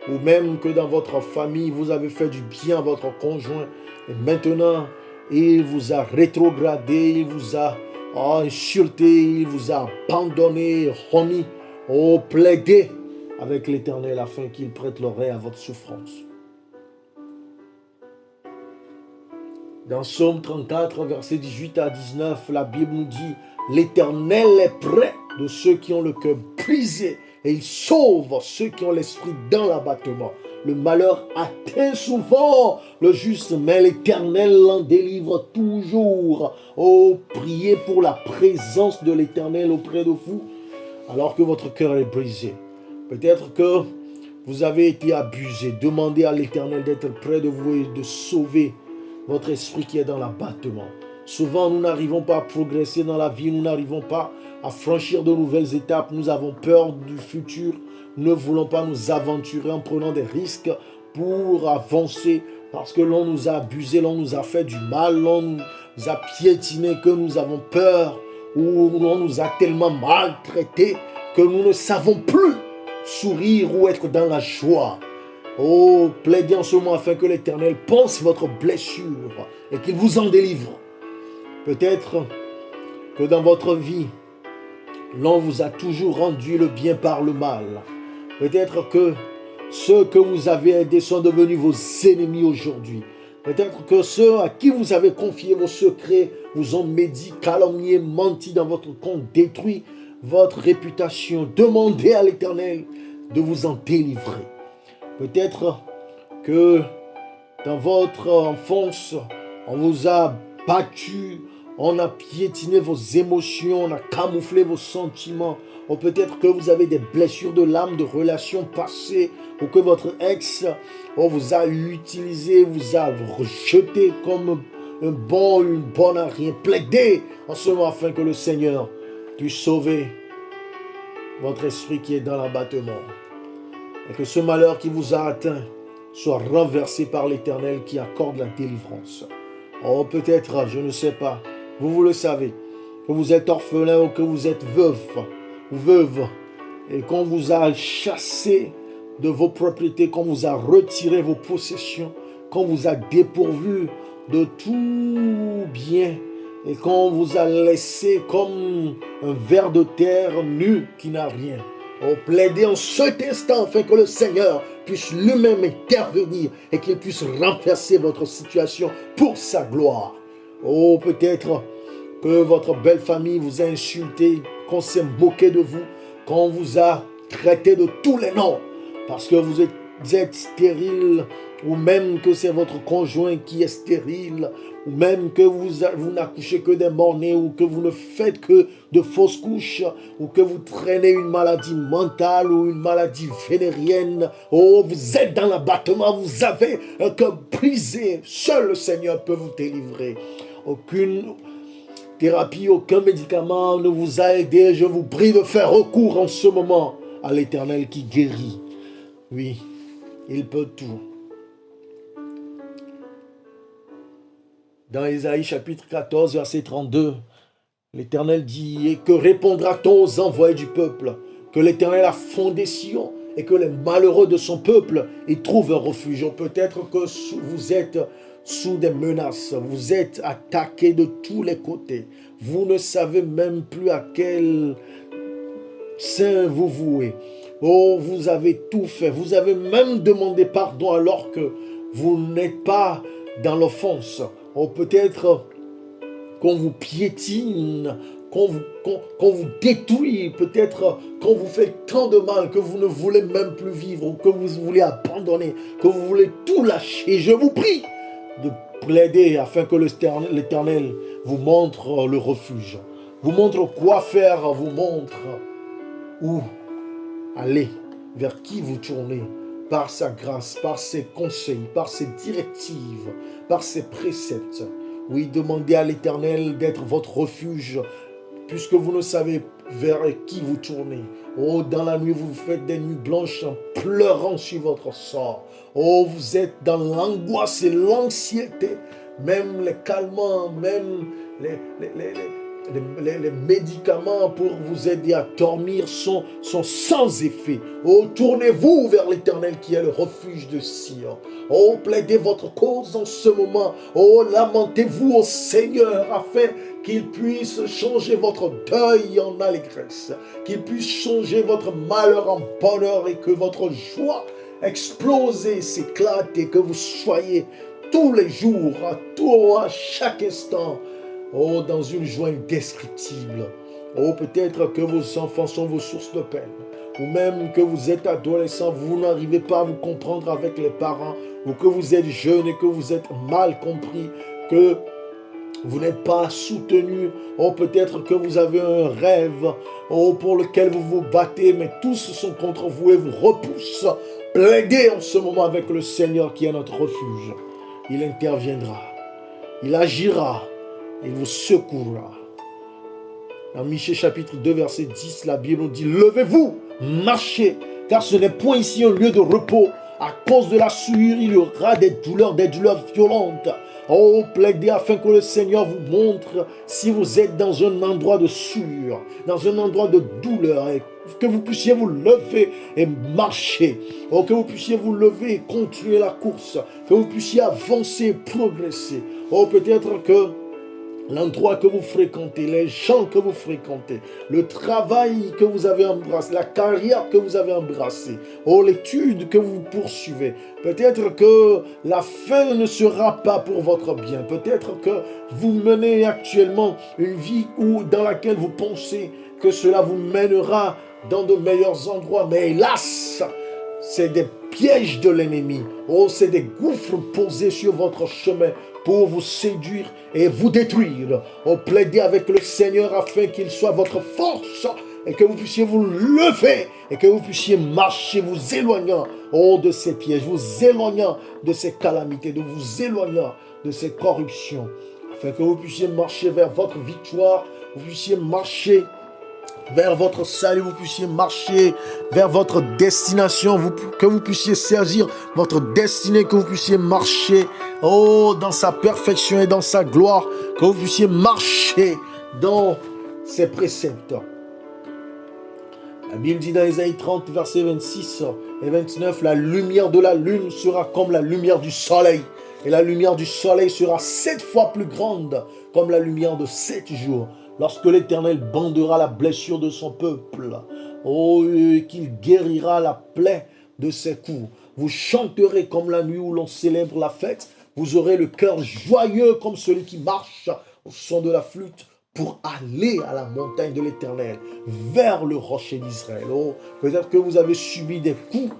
ou même que dans votre famille, vous avez fait du bien à votre conjoint et maintenant, il vous a rétrogradé, il vous a insulté, il vous a abandonné, remis, plaidé avec l'Éternel afin qu'il prête l'oreille à votre souffrance. Dans Psaume 34, versets 18 à 19, la Bible nous dit « L'Éternel est près de ceux qui ont le cœur brisé et il sauve ceux qui ont l'esprit dans l'abattement. Le malheur atteint souvent le juste, mais l'Éternel l'en délivre toujours. Oh, priez pour la présence de l'Éternel auprès de vous alors que votre cœur est brisé. Peut-être que vous avez été abusé. Demandez à l'Éternel d'être près de vous et de sauver votre esprit qui est dans l'abattement. Souvent, nous n'arrivons pas à progresser dans la vie, nous n'arrivons pas à franchir de nouvelles étapes. Nous avons peur du futur. Nous ne voulons pas nous aventurer en prenant des risques pour avancer parce que l'on nous a abusé, l'on nous a fait du mal, l'on nous a piétiné, que nous avons peur ou l'on nous a tellement maltraités que nous ne savons plus sourire ou être dans la joie. Oh, plaidez en ce moment afin que l'Éternel pense votre blessure et qu'il vous en délivre. Peut-être que dans votre vie, l'on vous a toujours rendu le bien par le mal. Peut-être que ceux que vous avez aidés sont devenus vos ennemis aujourd'hui. Peut-être que ceux à qui vous avez confié vos secrets vous ont médit, calomnié, menti dans votre compte, détruit votre réputation. Demandez à l'Éternel de vous en délivrer. Peut-être que dans votre enfance, on vous a battu, on a piétiné vos émotions, on a camouflé vos sentiments. Ou peut-être que vous avez des blessures de l'âme, de relations passées, ou que votre ex vous a utilisé, vous a rejeté comme un bon, une bonne à rien. Plaidez en ce moment afin que le Seigneur puisse sauver votre esprit qui est dans l'abattement. Et que ce malheur qui vous a atteint soit renversé par l'Éternel qui accorde la délivrance. Oh, peut-être, je ne sais pas, vous le savez, que vous êtes orphelin ou que vous êtes veuf ou veuve et qu'on vous a chassé de vos propriétés, qu'on vous a retiré vos possessions, qu'on vous a dépourvu de tout bien et qu'on vous a laissé comme un ver de terre nu qui n'a rien. Oh, plaidez en cet instant afin que le Seigneur puisse lui-même intervenir et qu'il puisse renverser votre situation pour sa gloire. Oh, peut-être que votre belle famille vous a insulté, qu'on s'est moqué de vous, qu'on vous a traité de tous les noms parce que vous êtes stérile, ou même que c'est votre conjoint qui est stérile, ou même que vous n'accouchez que des morts-nés, ou que vous ne faites que de fausses couches, ou que vous traînez une maladie mentale ou une maladie vénérienne. Oh, vous êtes dans l'abattement, vous avez un cœur brisé. Seul le Seigneur peut vous délivrer. Aucune thérapie, aucun médicament ne vous a aidé. Je vous prie de faire recours en ce moment à l'Éternel qui guérit. Oui, il peut tout. Dans Ésaïe chapitre 14, verset 32, l'Éternel dit: « Et que répondra-t-on aux envoyés du peuple? Que l'Éternel a fondé Sion et que les malheureux de son peuple y trouvent un refuge. » Peut-être que vous êtes sous des menaces, vous êtes attaqué de tous les côtés. Vous ne savez même plus à quel saint vous vouez. Oh, vous avez tout fait. Vous avez même demandé pardon alors que vous n'êtes pas dans l'offense. Oh, peut-être qu'on vous piétine, qu'on vous détruit, peut-être qu'on vous fait tant de mal que vous ne voulez même plus vivre, ou que vous voulez abandonner, que vous voulez tout lâcher. Je vous prie de plaider afin que l'Éternel vous montre le refuge, vous montre quoi faire, vous montre où aller, vers qui vous tourner, par sa grâce, par ses conseils, par ses directives, par ses préceptes. Oui, demandez à l'Éternel d'être votre refuge, puisque vous ne savez vers qui vous tournez. Oh, dans la nuit, vous faites des nuits blanches en pleurant sur votre sort. Oh, vous êtes dans l'angoisse et l'anxiété. Même les calmants, même les médicaments pour vous aider à dormir sont sans effet. Oh, tournez-vous vers l'Éternel qui est le refuge de Sion. Oh, plaidez votre cause en ce moment. Oh, lamentez-vous au Seigneur afin qu'il puisse changer votre deuil en allégresse, qu'il puisse changer votre malheur en bonheur et que votre joie explose et s'éclate et que vous soyez tous les jours, à chaque instant, oh, dans une joie indescriptible. Oh, peut-être que vos enfants sont vos sources de peine, ou même que vous êtes adolescent, vous n'arrivez pas à vous comprendre avec les parents, ou que vous êtes jeune et que vous êtes mal compris, que vous n'êtes pas soutenu. Oh, peut-être que vous avez un rêve, oh, pour lequel vous vous battez, mais tous sont contre vous et vous repoussent. Plaidez en ce moment avec le Seigneur qui est notre refuge. Il interviendra, il agira, il vous secourra. Dans Michée chapitre 2, verset 10, la Bible nous dit: « Levez-vous, marchez, car ce n'est point ici un lieu de repos. À cause de la souillure, il y aura des douleurs violentes. » Oh, plaidez afin que le Seigneur vous montre si vous êtes dans un endroit de souillure, dans un endroit de douleur, et que vous puissiez vous lever et marcher. Oh, que vous puissiez vous lever et continuer la course, que vous puissiez avancer et progresser. Oh, peut-être que l'endroit que vous fréquentez, les gens que vous fréquentez, le travail que vous avez embrassé, la carrière que vous avez embrassée, oh, l'étude que vous poursuivez, peut-être que la fin ne sera pas pour votre bien. Peut-être que vous menez actuellement une vie dans laquelle vous pensez que cela vous mènera dans de meilleurs endroits. Mais hélas, c'est des pièges de l'ennemi. Oh, c'est des gouffres posés sur votre chemin pour vous séduire et vous détruire. Oh, plaidez avec le Seigneur afin qu'il soit votre force et que vous puissiez vous lever et que vous puissiez marcher, vous éloignant, oh, de ces pièges, vous éloignant de ces calamités, de vous éloignant de ces corruptions, afin que vous puissiez marcher vers votre victoire, vous puissiez marcher vers votre salut, vous puissiez marcher vers votre destination, que vous puissiez saisir votre destinée, que vous puissiez marcher, oh, dans sa perfection et dans sa gloire, que vous puissiez marcher dans ses préceptes. La Bible dit dans Ésaïe 30, versets 26 et 29, « La lumière de la lune sera comme la lumière du soleil, et la lumière du soleil sera 7 fois plus grande comme la lumière de 7 jours. Lorsque l'Éternel bandera la blessure de son peuple, oh, qu'il guérira la plaie de ses coups. Vous chanterez comme la nuit où l'on célèbre la fête. Vous aurez le cœur joyeux comme celui qui marche au son de la flûte pour aller à la montagne de l'Éternel, vers le rocher d'Israël. Oh, peut-être que vous avez subi des coups,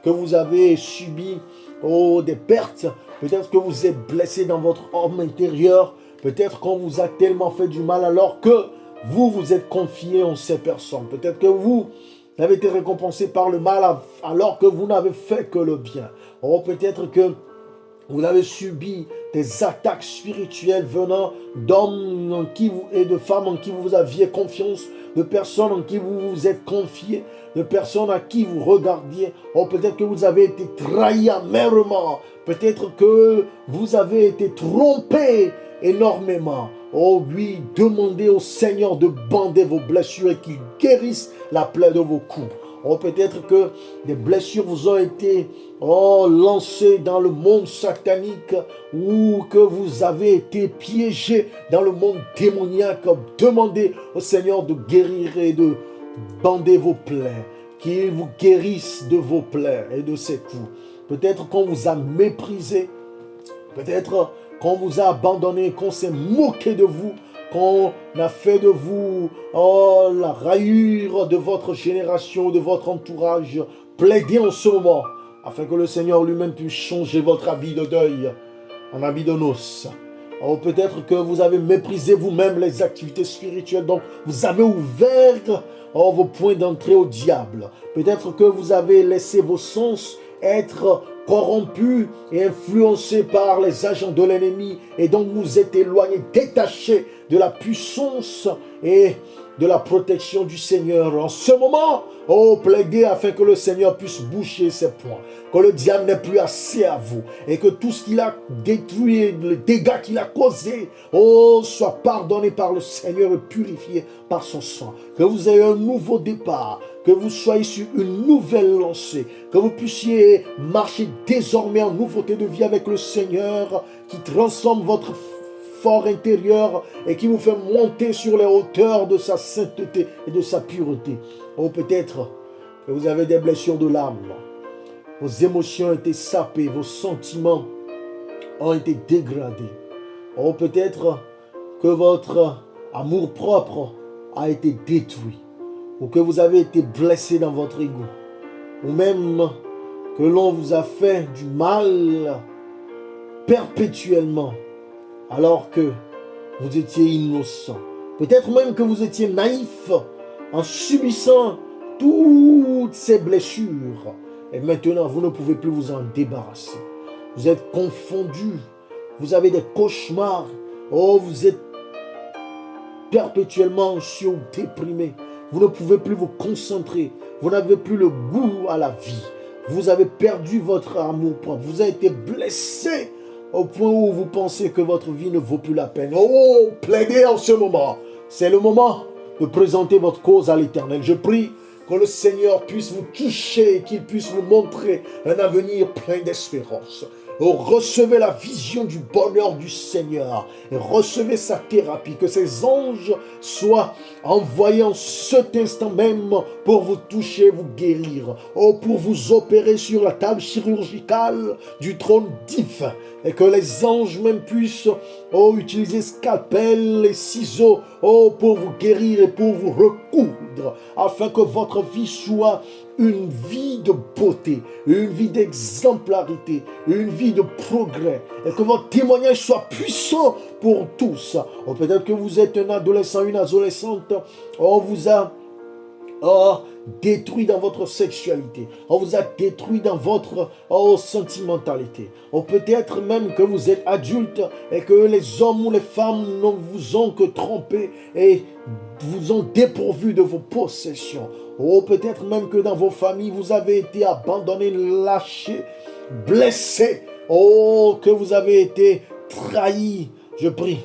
que vous avez subi oh, des pertes. Peut-être que vous êtes blessé dans votre homme intérieur. Peut-être qu'on vous a tellement fait du mal alors que vous vous êtes confié en ces personnes. Peut-être que vous avez été récompensé par le mal alors que vous n'avez fait que le bien. Oh, peut-être que vous avez subi des attaques spirituelles venant d'hommes en qui vous, et de femmes en qui vous aviez confiance, de personnes en qui vous vous êtes confiés, de personnes à qui vous regardiez. Oh, peut-être que vous avez été trahi amèrement. Peut-être que vous avez été trompé énormément. Oh oui, demandez au Seigneur de bander vos blessures et qu'il guérisse la plaie de vos coups. Oh, peut-être que des blessures vous ont été lancées dans le monde satanique ou que vous avez été piégé dans le monde démoniaque. Demandez au Seigneur de guérir et de bander vos plaies, qu'il vous guérisse de vos plaies et de ses coups. Peut-être qu'on vous a méprisé, peut-être qu'on vous a abandonné, qu'on s'est moqué de vous, qu'on a fait de vous la rayure de votre génération, de votre entourage. Plaidez en ce moment, afin que le Seigneur lui-même puisse changer votre habit de deuil en habit de noces. Oh, peut-être que vous avez méprisé vous-même les activités spirituelles, donc vous avez ouvert vos points d'entrée au diable. Peut-être que vous avez laissé vos sens être corrompus et influencés par les agents de l'ennemi et donc vous êtes éloignés, détachés de la puissance et de la protection du Seigneur. En ce moment, plaidez afin que le Seigneur puisse boucher ses points, que le diable n'ait plus assez à vous et que tout ce qu'il a détruit, les dégâts qu'il a causés, soit pardonné par le Seigneur et purifié par son sang. Que vous ayez un nouveau départ, que vous soyez sur une nouvelle lancée, que vous puissiez marcher désormais en nouveauté de vie avec le Seigneur qui transforme votre fort intérieur et qui vous fait monter sur les hauteurs de sa sainteté et de sa pureté. Oh, peut-être que vous avez des blessures de l'âme. Vos émotions ont été sapées, vos sentiments ont été dégradés. Oh, peut-être que votre amour-propre a été détruit, ou que vous avez été blessé dans votre ego, ou même que l'on vous a fait du mal perpétuellement, alors que vous étiez innocent. Peut-être même que vous étiez naïf en subissant toutes ces blessures. Et maintenant, vous ne pouvez plus vous en débarrasser. Vous êtes confondu. Vous avez des cauchemars. Oh, vous êtes perpétuellement déprimé. Vous ne pouvez plus vous concentrer. Vous n'avez plus le goût à la vie. Vous avez perdu votre amour propre. Vous avez été blessé au point où vous pensez que votre vie ne vaut plus la peine. Oh, plaidez en ce moment. C'est le moment de présenter votre cause à l'Éternel. Je prie que le Seigneur puisse vous toucher, qu'il puisse vous montrer un avenir plein d'espérance. Oh, recevez la vision du bonheur du Seigneur et recevez sa thérapie. Que ces anges soient envoyés en cet instant même pour vous toucher, vous guérir. Oh, pour vous opérer sur la table chirurgicale du trône divin. Et que les anges même puissent utiliser scalpel et ciseaux pour vous guérir et pour vous recoudre. Afin que votre vie soit une vie de beauté, une vie d'exemplarité, une vie de progrès. Et que votre témoignage soit puissant pour tous. Peut-être que vous êtes un adolescent, une adolescente. On vous a détruit dans votre sexualité. On vous a détruit dans votre sentimentalité. Peut-être même que vous êtes adulte et que les hommes ou les femmes ne vous ont que trompé et vous ont dépourvu de vos possessions. Peut-être même que dans vos familles, vous avez été abandonné, lâché, blessé. Que vous avez été trahi. Je prie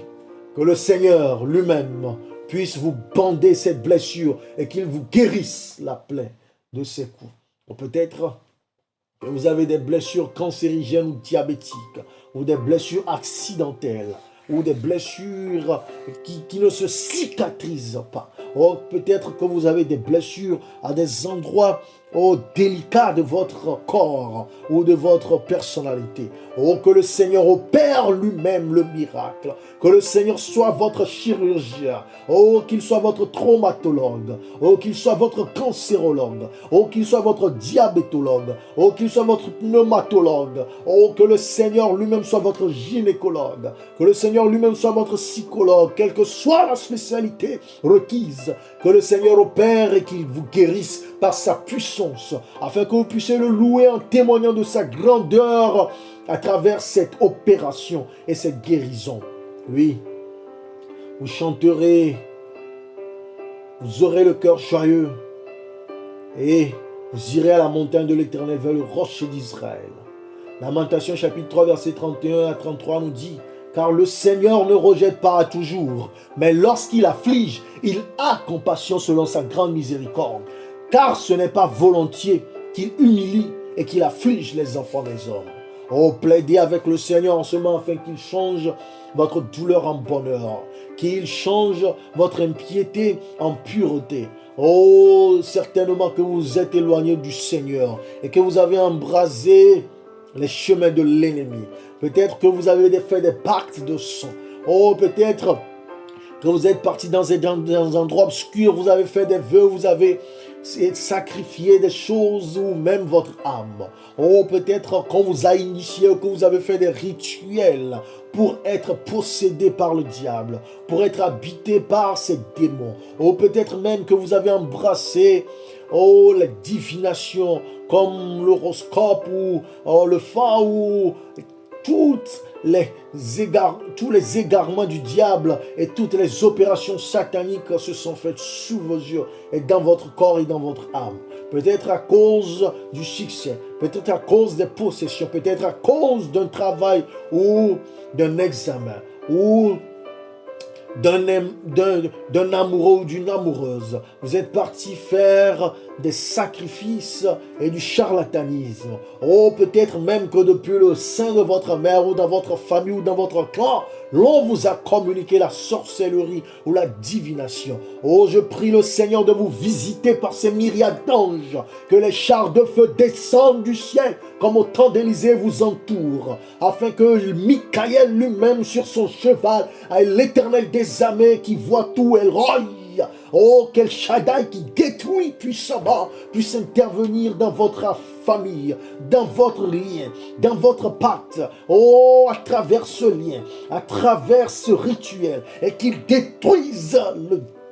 que le Seigneur lui-même puisse vous bander cette blessure et qu'il vous guérisse la plaie de ces coups. Peut-être que vous avez des blessures cancérigènes ou diabétiques, ou des blessures accidentelles, ou des blessures qui ne se cicatrisent pas. Oh, peut-être que vous avez des blessures à des endroits délicats de votre corps ou de votre personnalité. Oh, que le Seigneur opère lui-même le miracle. Que le Seigneur soit votre chirurgien. Oh, qu'il soit votre traumatologue. Oh, qu'il soit votre cancérologue. Oh, qu'il soit votre diabétologue. Oh, qu'il soit votre pneumatologue. Oh, que le Seigneur lui-même soit votre gynécologue. Que le Seigneur lui-même soit votre psychologue. Quelle que soit la spécialité requise. Que le Seigneur opère et qu'il vous guérisse par sa puissance, afin que vous puissiez le louer en témoignant de sa grandeur à travers cette opération et cette guérison. Oui, vous chanterez, vous aurez le cœur joyeux et vous irez à la montagne de l'Éternel, vers le rocher d'Israël. Lamentation chapitre 3 verset 31 à 33 nous dit: car le Seigneur ne rejette pas toujours, mais lorsqu'il afflige, il a compassion selon sa grande miséricorde. Car ce n'est pas volontiers qu'il humilie et qu'il afflige les enfants des hommes. Oh, plaidez avec le Seigneur en ce moment afin qu'il change votre douleur en bonheur, qu'il change votre impiété en pureté. Oh, certainement que vous êtes éloigné du Seigneur et que vous avez embrasé les chemins de l'ennemi. Peut-être que vous avez fait des pactes de sang. Oh, peut-être que vous êtes parti dans un endroit obscur, vous avez fait des vœux, vous avez sacrifié des choses ou même votre âme. Oh, peut-être qu'on vous a initié ou que vous avez fait des rituels pour être possédé par le diable, pour être habité par ces démons. Oh, peut-être même que vous avez embrassé les divinations comme l'horoscope ou le fa ou tous les égarements du diable et toutes les opérations sataniques se sont faites sous vos yeux et dans votre corps et dans votre âme. Peut-être à cause du succès, peut-être à cause des possessions, peut-être à cause d'un travail ou d'un examen ou d'un amoureux ou d'une amoureuse. Vous êtes parti faire des sacrifices et du charlatanisme. Oh, peut-être même que depuis le sein de votre mère ou dans votre famille ou dans votre clan, l'on vous a communiqué la sorcellerie ou la divination. Oh, je prie le Seigneur de vous visiter par ces myriades d'anges, que les chars de feu descendent du ciel comme au temps d'Élysée vous entourent, afin que Michael lui-même sur son cheval, à l'Éternel des armées qui voit tout, El Roi, oh, quel Shaddai qui détruit puissamment puisse intervenir dans votre famille, dans votre lien, dans votre pacte, oh, à travers ce lien, à travers ce rituel, et qu'il détruise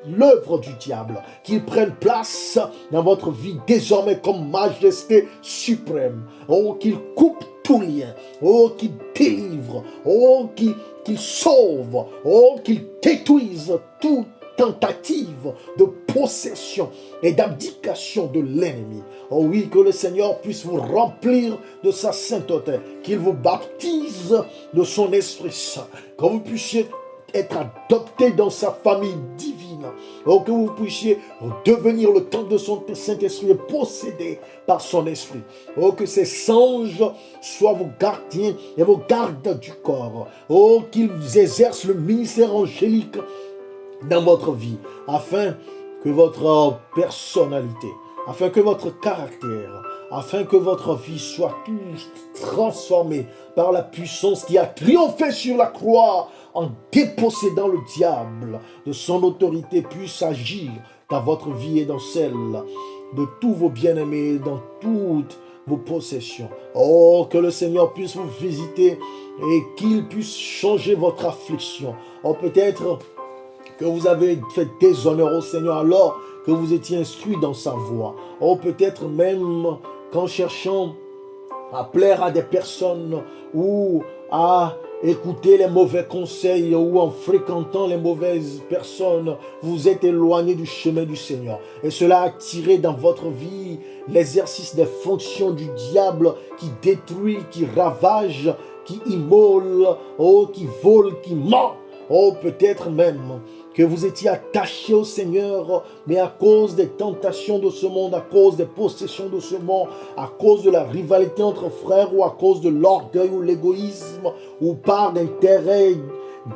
l'œuvre du diable, qu'il prenne place dans votre vie désormais comme majesté suprême. Oh, qu'il coupe tout lien. Oh, qu'il délivre. Oh, qu'il sauve. Oh, qu'il détruise toute tentative de possession et d'abdication de l'ennemi. Oh oui, que le Seigneur puisse vous remplir de sa sainteté, qu'il vous baptise de son Esprit Saint, que vous puissiez être adopté dans sa famille divine. Oh, que vous puissiez devenir le temple de son Saint-Esprit et possédé par son Esprit. Oh, que ces anges soient vos gardiens et vos gardes du corps. Oh, qu'ils exercent le ministère angélique dans votre vie, afin que votre personnalité, afin que votre caractère, afin que votre vie soit toute transformée par la puissance qui a triomphé sur la croix en dépossédant le diable de son autorité, puisse agir dans votre vie et dans celle de tous vos bien-aimés, dans toutes vos possessions. Oh, que le Seigneur puisse vous visiter et qu'il puisse changer votre affliction. Oh, peut-être que vous avez fait déshonneur au Seigneur alors que vous étiez instruit dans sa voie. Oh, peut-être même qu'en cherchant à plaire à des personnes ou à écouter les mauvais conseils ou en fréquentant les mauvaises personnes, vous êtes éloigné du chemin du Seigneur. Et cela a attiré dans votre vie l'exercice des fonctions du diable qui détruit, qui ravage, qui immole, oh, qui vole, qui ment. Oh, peut-être même que vous étiez attaché au Seigneur, mais à cause des tentations de ce monde, à cause des possessions de ce monde, à cause de la rivalité entre frères ou à cause de l'orgueil ou l'égoïsme ou par d'intérêts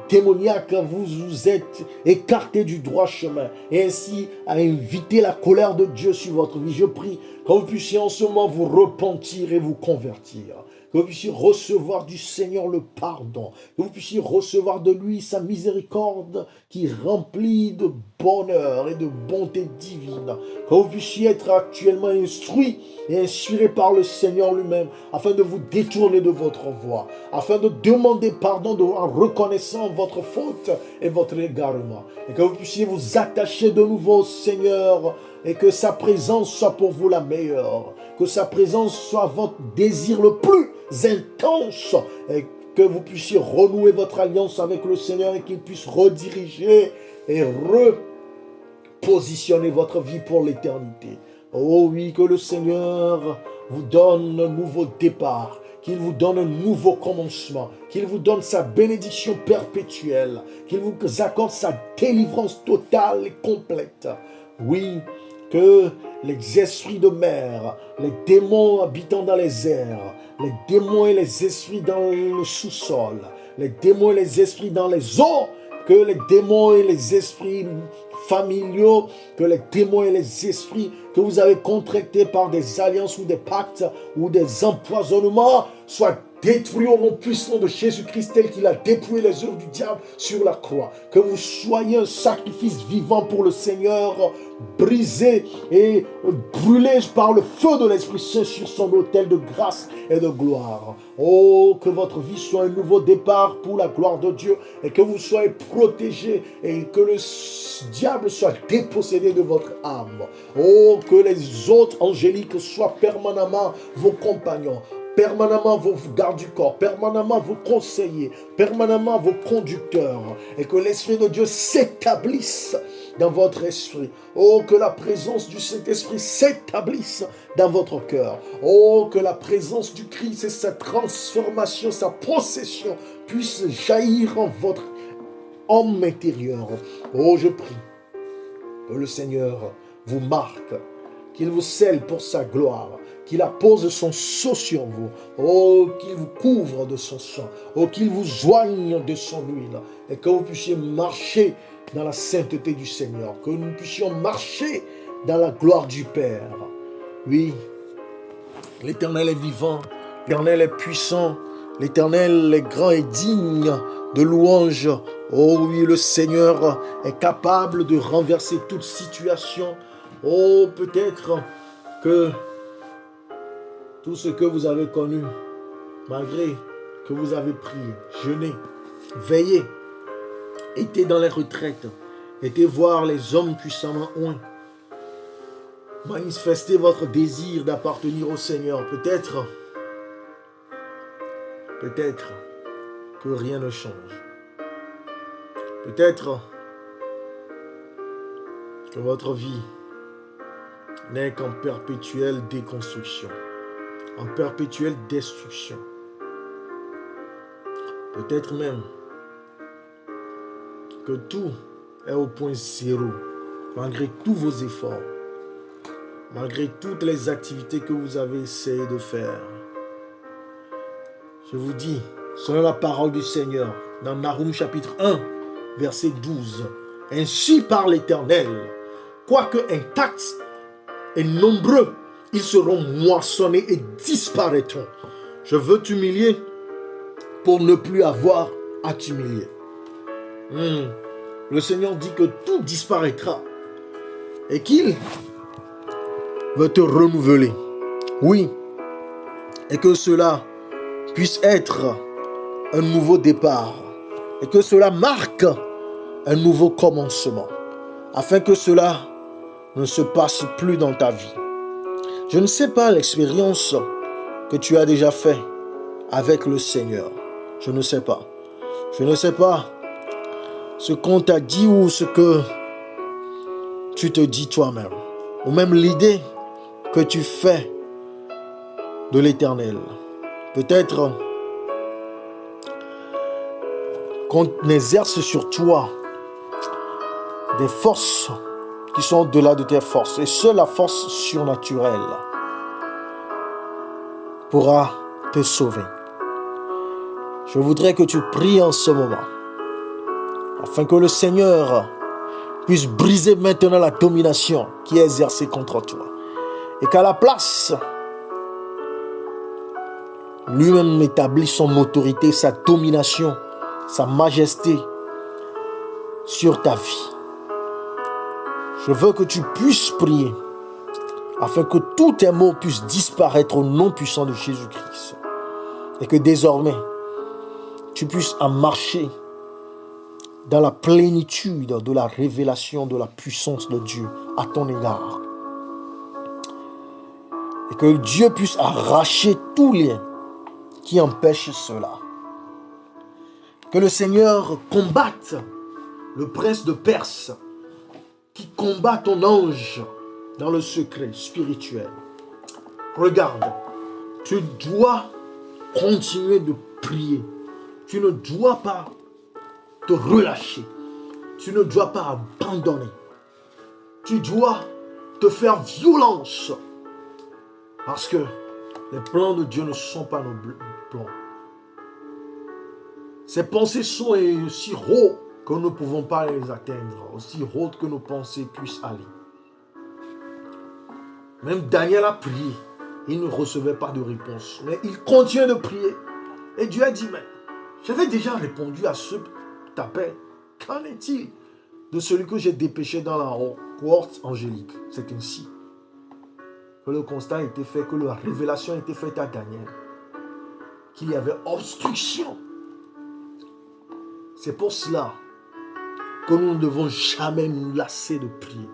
démoniaque vous êtes écarté du droit chemin et ainsi à inviter la colère de Dieu sur votre vie. Je prie que vous puissiez en ce moment vous repentir et vous convertir. Que vous puissiez recevoir du Seigneur le pardon. Que vous puissiez recevoir de lui sa miséricorde qui remplit de bonheur et de bonté divine. Que vous puissiez être actuellement instruit et inspiré par le Seigneur lui-même afin de vous détourner de votre voie, afin de demander pardon en reconnaissant votre faute et votre égarement. Et que vous puissiez vous attacher de nouveau au Seigneur et que sa présence soit pour vous la meilleure. Que sa présence soit votre désir le plus intense et que vous puissiez renouer votre alliance avec le Seigneur et qu'il puisse rediriger et repositionner votre vie pour l'éternité. Oh oui, que le Seigneur vous donne un nouveau départ, qu'il vous donne un nouveau commencement, qu'il vous donne sa bénédiction perpétuelle, qu'il vous accorde sa délivrance totale et complète. Oui, que les esprits de mer, les démons habitant dans les airs, les démons et les esprits dans le sous-sol, les démons et les esprits dans les eaux, que les démons et les esprits familiaux, que les démons et les esprits que vous avez contractés par des alliances ou des pactes ou des empoisonnements soient détruits au nom puissant de Jésus-Christ tel qu'il a dépouillé les œuvres du diable sur la croix. Que vous soyez un sacrifice vivant pour le Seigneur, brisé et brûlé par le feu de l'Esprit Saint sur son autel de grâce et de gloire. Oh, que votre vie soit un nouveau départ pour la gloire de Dieu et que vous soyez protégés et que le diable soit dépossédé de votre âme. Oh, que les autres angéliques soient permanemment vos compagnons, permanemment vos gardes du corps, permanemment vos conseillers, permanemment vos conducteurs, et que l'Esprit de Dieu s'établisse dans votre esprit. Oh, que la présence du Saint-Esprit s'établisse dans votre cœur. Oh, que la présence du Christ et sa transformation, sa possession puissent jaillir en votre homme intérieur. Oh, je prie que le Seigneur vous marque, qu'il vous scelle pour sa gloire, qu'il appose son sceau sur vous, oh, qu'il vous couvre de son sang, oh, qu'il vous joigne de son huile, et que vous puissiez marcher dans la sainteté du Seigneur, que nous puissions marcher dans la gloire du Père. Oui, l'Éternel est vivant, l'Éternel est puissant, l'Éternel est grand et digne de louange. Oh oui, le Seigneur est capable de renverser toute situation. Oh, peut-être que tout ce que vous avez connu, malgré que vous avez prié, jeûné, veillé, été dans les retraites, été voir les hommes puissamment oints, manifester votre désir d'appartenir au Seigneur, peut-être que rien ne change. Peut-être que votre vie n'est qu'en perpétuelle déconstruction, en perpétuelle destruction. Peut-être même que tout est au point zéro, malgré tous vos efforts, malgré toutes les activités que vous avez essayé de faire. Je vous dis, selon la parole du Seigneur, dans Nahum chapitre 1, verset 12, « Ainsi parle l'Éternel, quoique intacts et nombreux, ils seront moissonnés et disparaîtront. Je veux t'humilier pour ne plus avoir à t'humilier. » Le Seigneur dit que tout disparaîtra et qu'il veut te renouveler. Oui, et que cela puisse être un nouveau départ et que cela marque un nouveau commencement afin que cela ne se passe plus dans ta vie. Je ne sais pas l'expérience que tu as déjà fait avec le Seigneur. Je ne sais pas. Je ne sais pas ce qu'on t'a dit ou ce que tu te dis toi-même. Ou même l'idée que tu fais de l'Éternel. Peut-être qu'on exerce sur toi des forces qui sont au-delà de tes forces. Et seule la force surnaturelle pourra te sauver. Je voudrais que tu pries en ce moment afin que le Seigneur puisse briser maintenant la domination qui est exercée contre toi. Et qu'à la place, lui-même établit son autorité, sa domination, sa majesté sur ta vie. Je veux que tu puisses prier afin que tous tes maux puissent disparaître au nom puissant de Jésus-Christ. Et que désormais, tu puisses en marcher dans la plénitude de la révélation de la puissance de Dieu à ton égard. Et que Dieu puisse arracher tous les liens qui empêchent cela. Que le Seigneur combatte le prince de Perse qui combat ton ange dans le secret spirituel. Regarde, tu dois continuer de prier. Tu ne dois pas te relâcher. Tu ne dois pas abandonner. Tu dois te faire violence. Parce que les plans de Dieu ne sont pas nos plans. Ses pensées sont aussi hautes que nous ne pouvons pas les atteindre. Aussi hautes que nos pensées puissent aller. Même Daniel a prié. Il ne recevait pas de réponse. Mais il continue de prier. Et Dieu a dit, mais j'avais déjà répondu à ce appel. Qu'en est-il de celui que j'ai dépêché dans la cohorte angélique? C'est ainsi que le constat a été fait, que la révélation a été faite à Daniel. Qu'il y avait obstruction. C'est pour cela que nous ne devons jamais nous lasser de prier.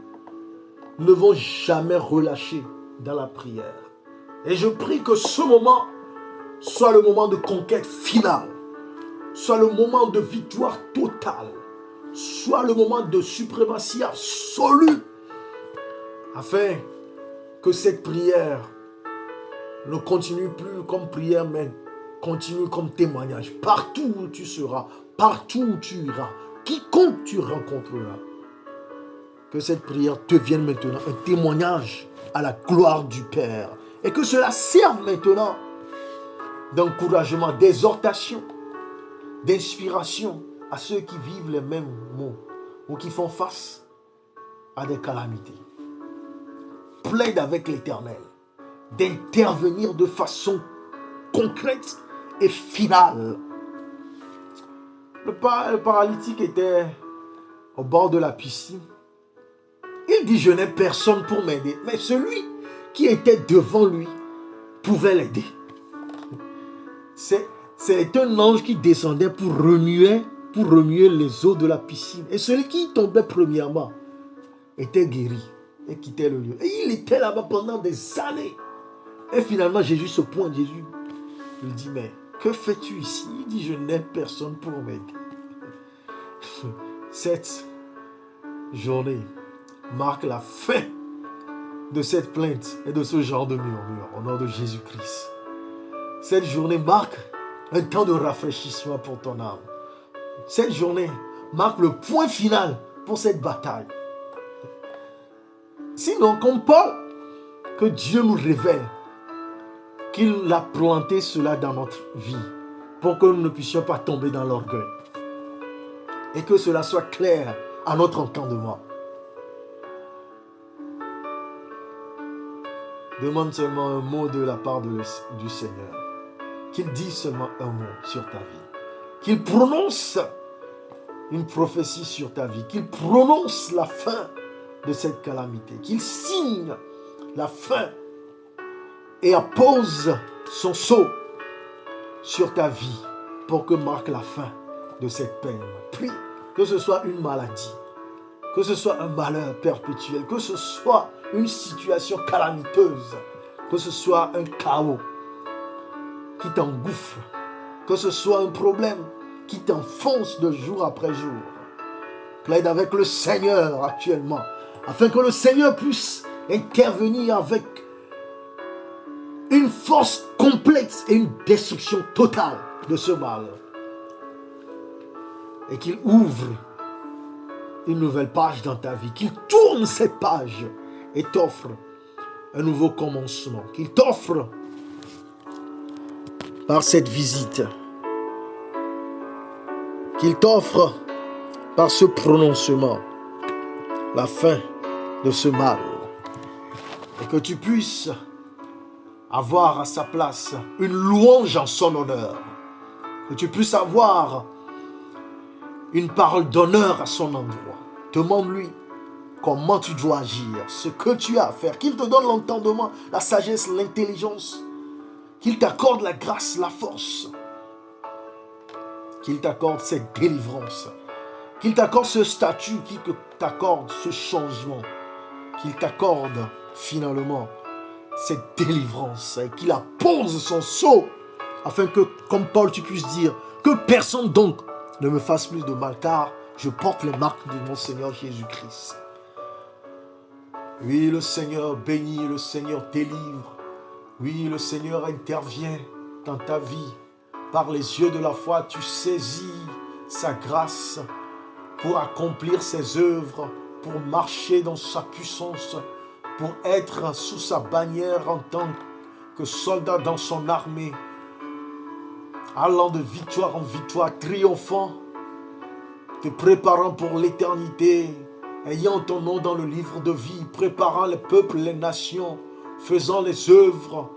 Nous ne devons jamais relâcher dans la prière. Et je prie que ce moment soit le moment de conquête finale, soit le moment de victoire totale, soit le moment de suprématie absolue, afin que cette prière ne continue plus comme prière, mais continue comme témoignage. Partout où tu seras, partout où tu iras, quiconque tu rencontreras, que cette prière devienne maintenant un témoignage à la gloire du Père. Et que cela serve maintenant d'encouragement, d'exhortation, d'inspiration à ceux qui vivent les mêmes maux ou qui font face à des calamités. Plaide avec l'Éternel d'intervenir de façon concrète et finale. Le paralytique était au bord de la piscine. Il dit, je n'ai personne pour m'aider. Mais celui qui était devant lui pouvait l'aider. C'est un ange qui descendait pour remuer les eaux de la piscine. Et celui qui tombait premièrement était guéri et quittait le lieu. Et il était là-bas pendant des années. Et finalement, Jésus se pointe. Jésus lui dit, mais que fais-tu ici? Il dit, je n'ai personne pour m'aider. Cette journée marque la fin de cette plainte et de ce genre de murmure au nom de Jésus-Christ. Cette journée marque un temps de rafraîchissement pour ton âme. Cette journée marque le point final pour cette bataille. Sinon, comme Paul, que Dieu nous révèle qu'il a planté cela dans notre vie pour que nous ne puissions pas tomber dans l'orgueil. Et que cela soit clair à notre entendement. Demande seulement un mot de la part du Seigneur. Qu'il dise seulement un mot sur ta vie. Qu'il prononce une prophétie sur ta vie. Qu'il prononce la fin de cette calamité. Qu'il signe la fin et appose son sceau sur ta vie pour que marque la fin de cette peine. Prie que ce soit une maladie, que ce soit un malheur perpétuel, que ce soit une situation calamiteuse, que ce soit un chaos qui t'engouffre, que ce soit un problème qui t'enfonce de jour après jour. Plaide avec le Seigneur actuellement, afin que le Seigneur puisse intervenir avec une force complète et une destruction totale de ce mal. Et qu'il ouvre une nouvelle page dans ta vie, qu'il tourne cette page et t'offre un nouveau commencement, qu'il t'offre par cette visite, qu'il t'offre par ce prononcement la fin de ce mal. Et que tu puisses avoir à sa place une louange en son honneur. Que tu puisses avoir une parole d'honneur à son endroit. Demande-lui comment tu dois agir, ce que tu as à faire. Qu'il te donne l'entendement, la sagesse, l'intelligence. Qu'il t'accorde la grâce, la force. Qu'il t'accorde cette délivrance. Qu'il t'accorde ce statut, qu'il t'accorde ce changement. Qu'il t'accorde finalement cette délivrance. Et qu'il appose son sceau. Afin que, comme Paul, tu puisses dire que personne donc ne me fasse plus de mal, car je porte les marques de mon Seigneur Jésus-Christ. Oui, le Seigneur bénit, le Seigneur délivre. Oui, le Seigneur intervient dans ta vie. Par les yeux de la foi, tu saisis sa grâce pour accomplir ses œuvres, pour marcher dans sa puissance, pour être sous sa bannière en tant que soldat dans son armée, allant de victoire en victoire, triomphant, te préparant pour l'éternité, ayant ton nom dans le livre de vie, préparant les peuples, les nations, faisant les œuvres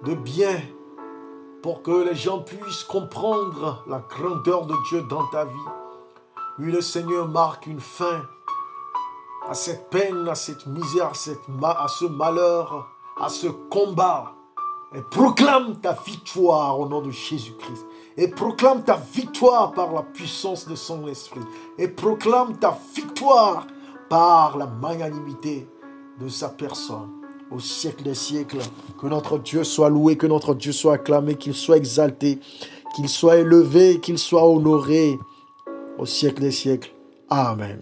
de bien pour que les gens puissent comprendre la grandeur de Dieu dans ta vie. Oui, le Seigneur marque une fin à cette peine, à cette misère, à ce malheur, à ce combat. Et proclame ta victoire au nom de Jésus-Christ. Et proclame ta victoire par la puissance de son esprit. Et proclame ta victoire par la magnanimité de sa personne. Au siècle des siècles, que notre Dieu soit loué, que notre Dieu soit acclamé, qu'il soit exalté, qu'il soit élevé, qu'il soit honoré. Au siècle des siècles. Amen.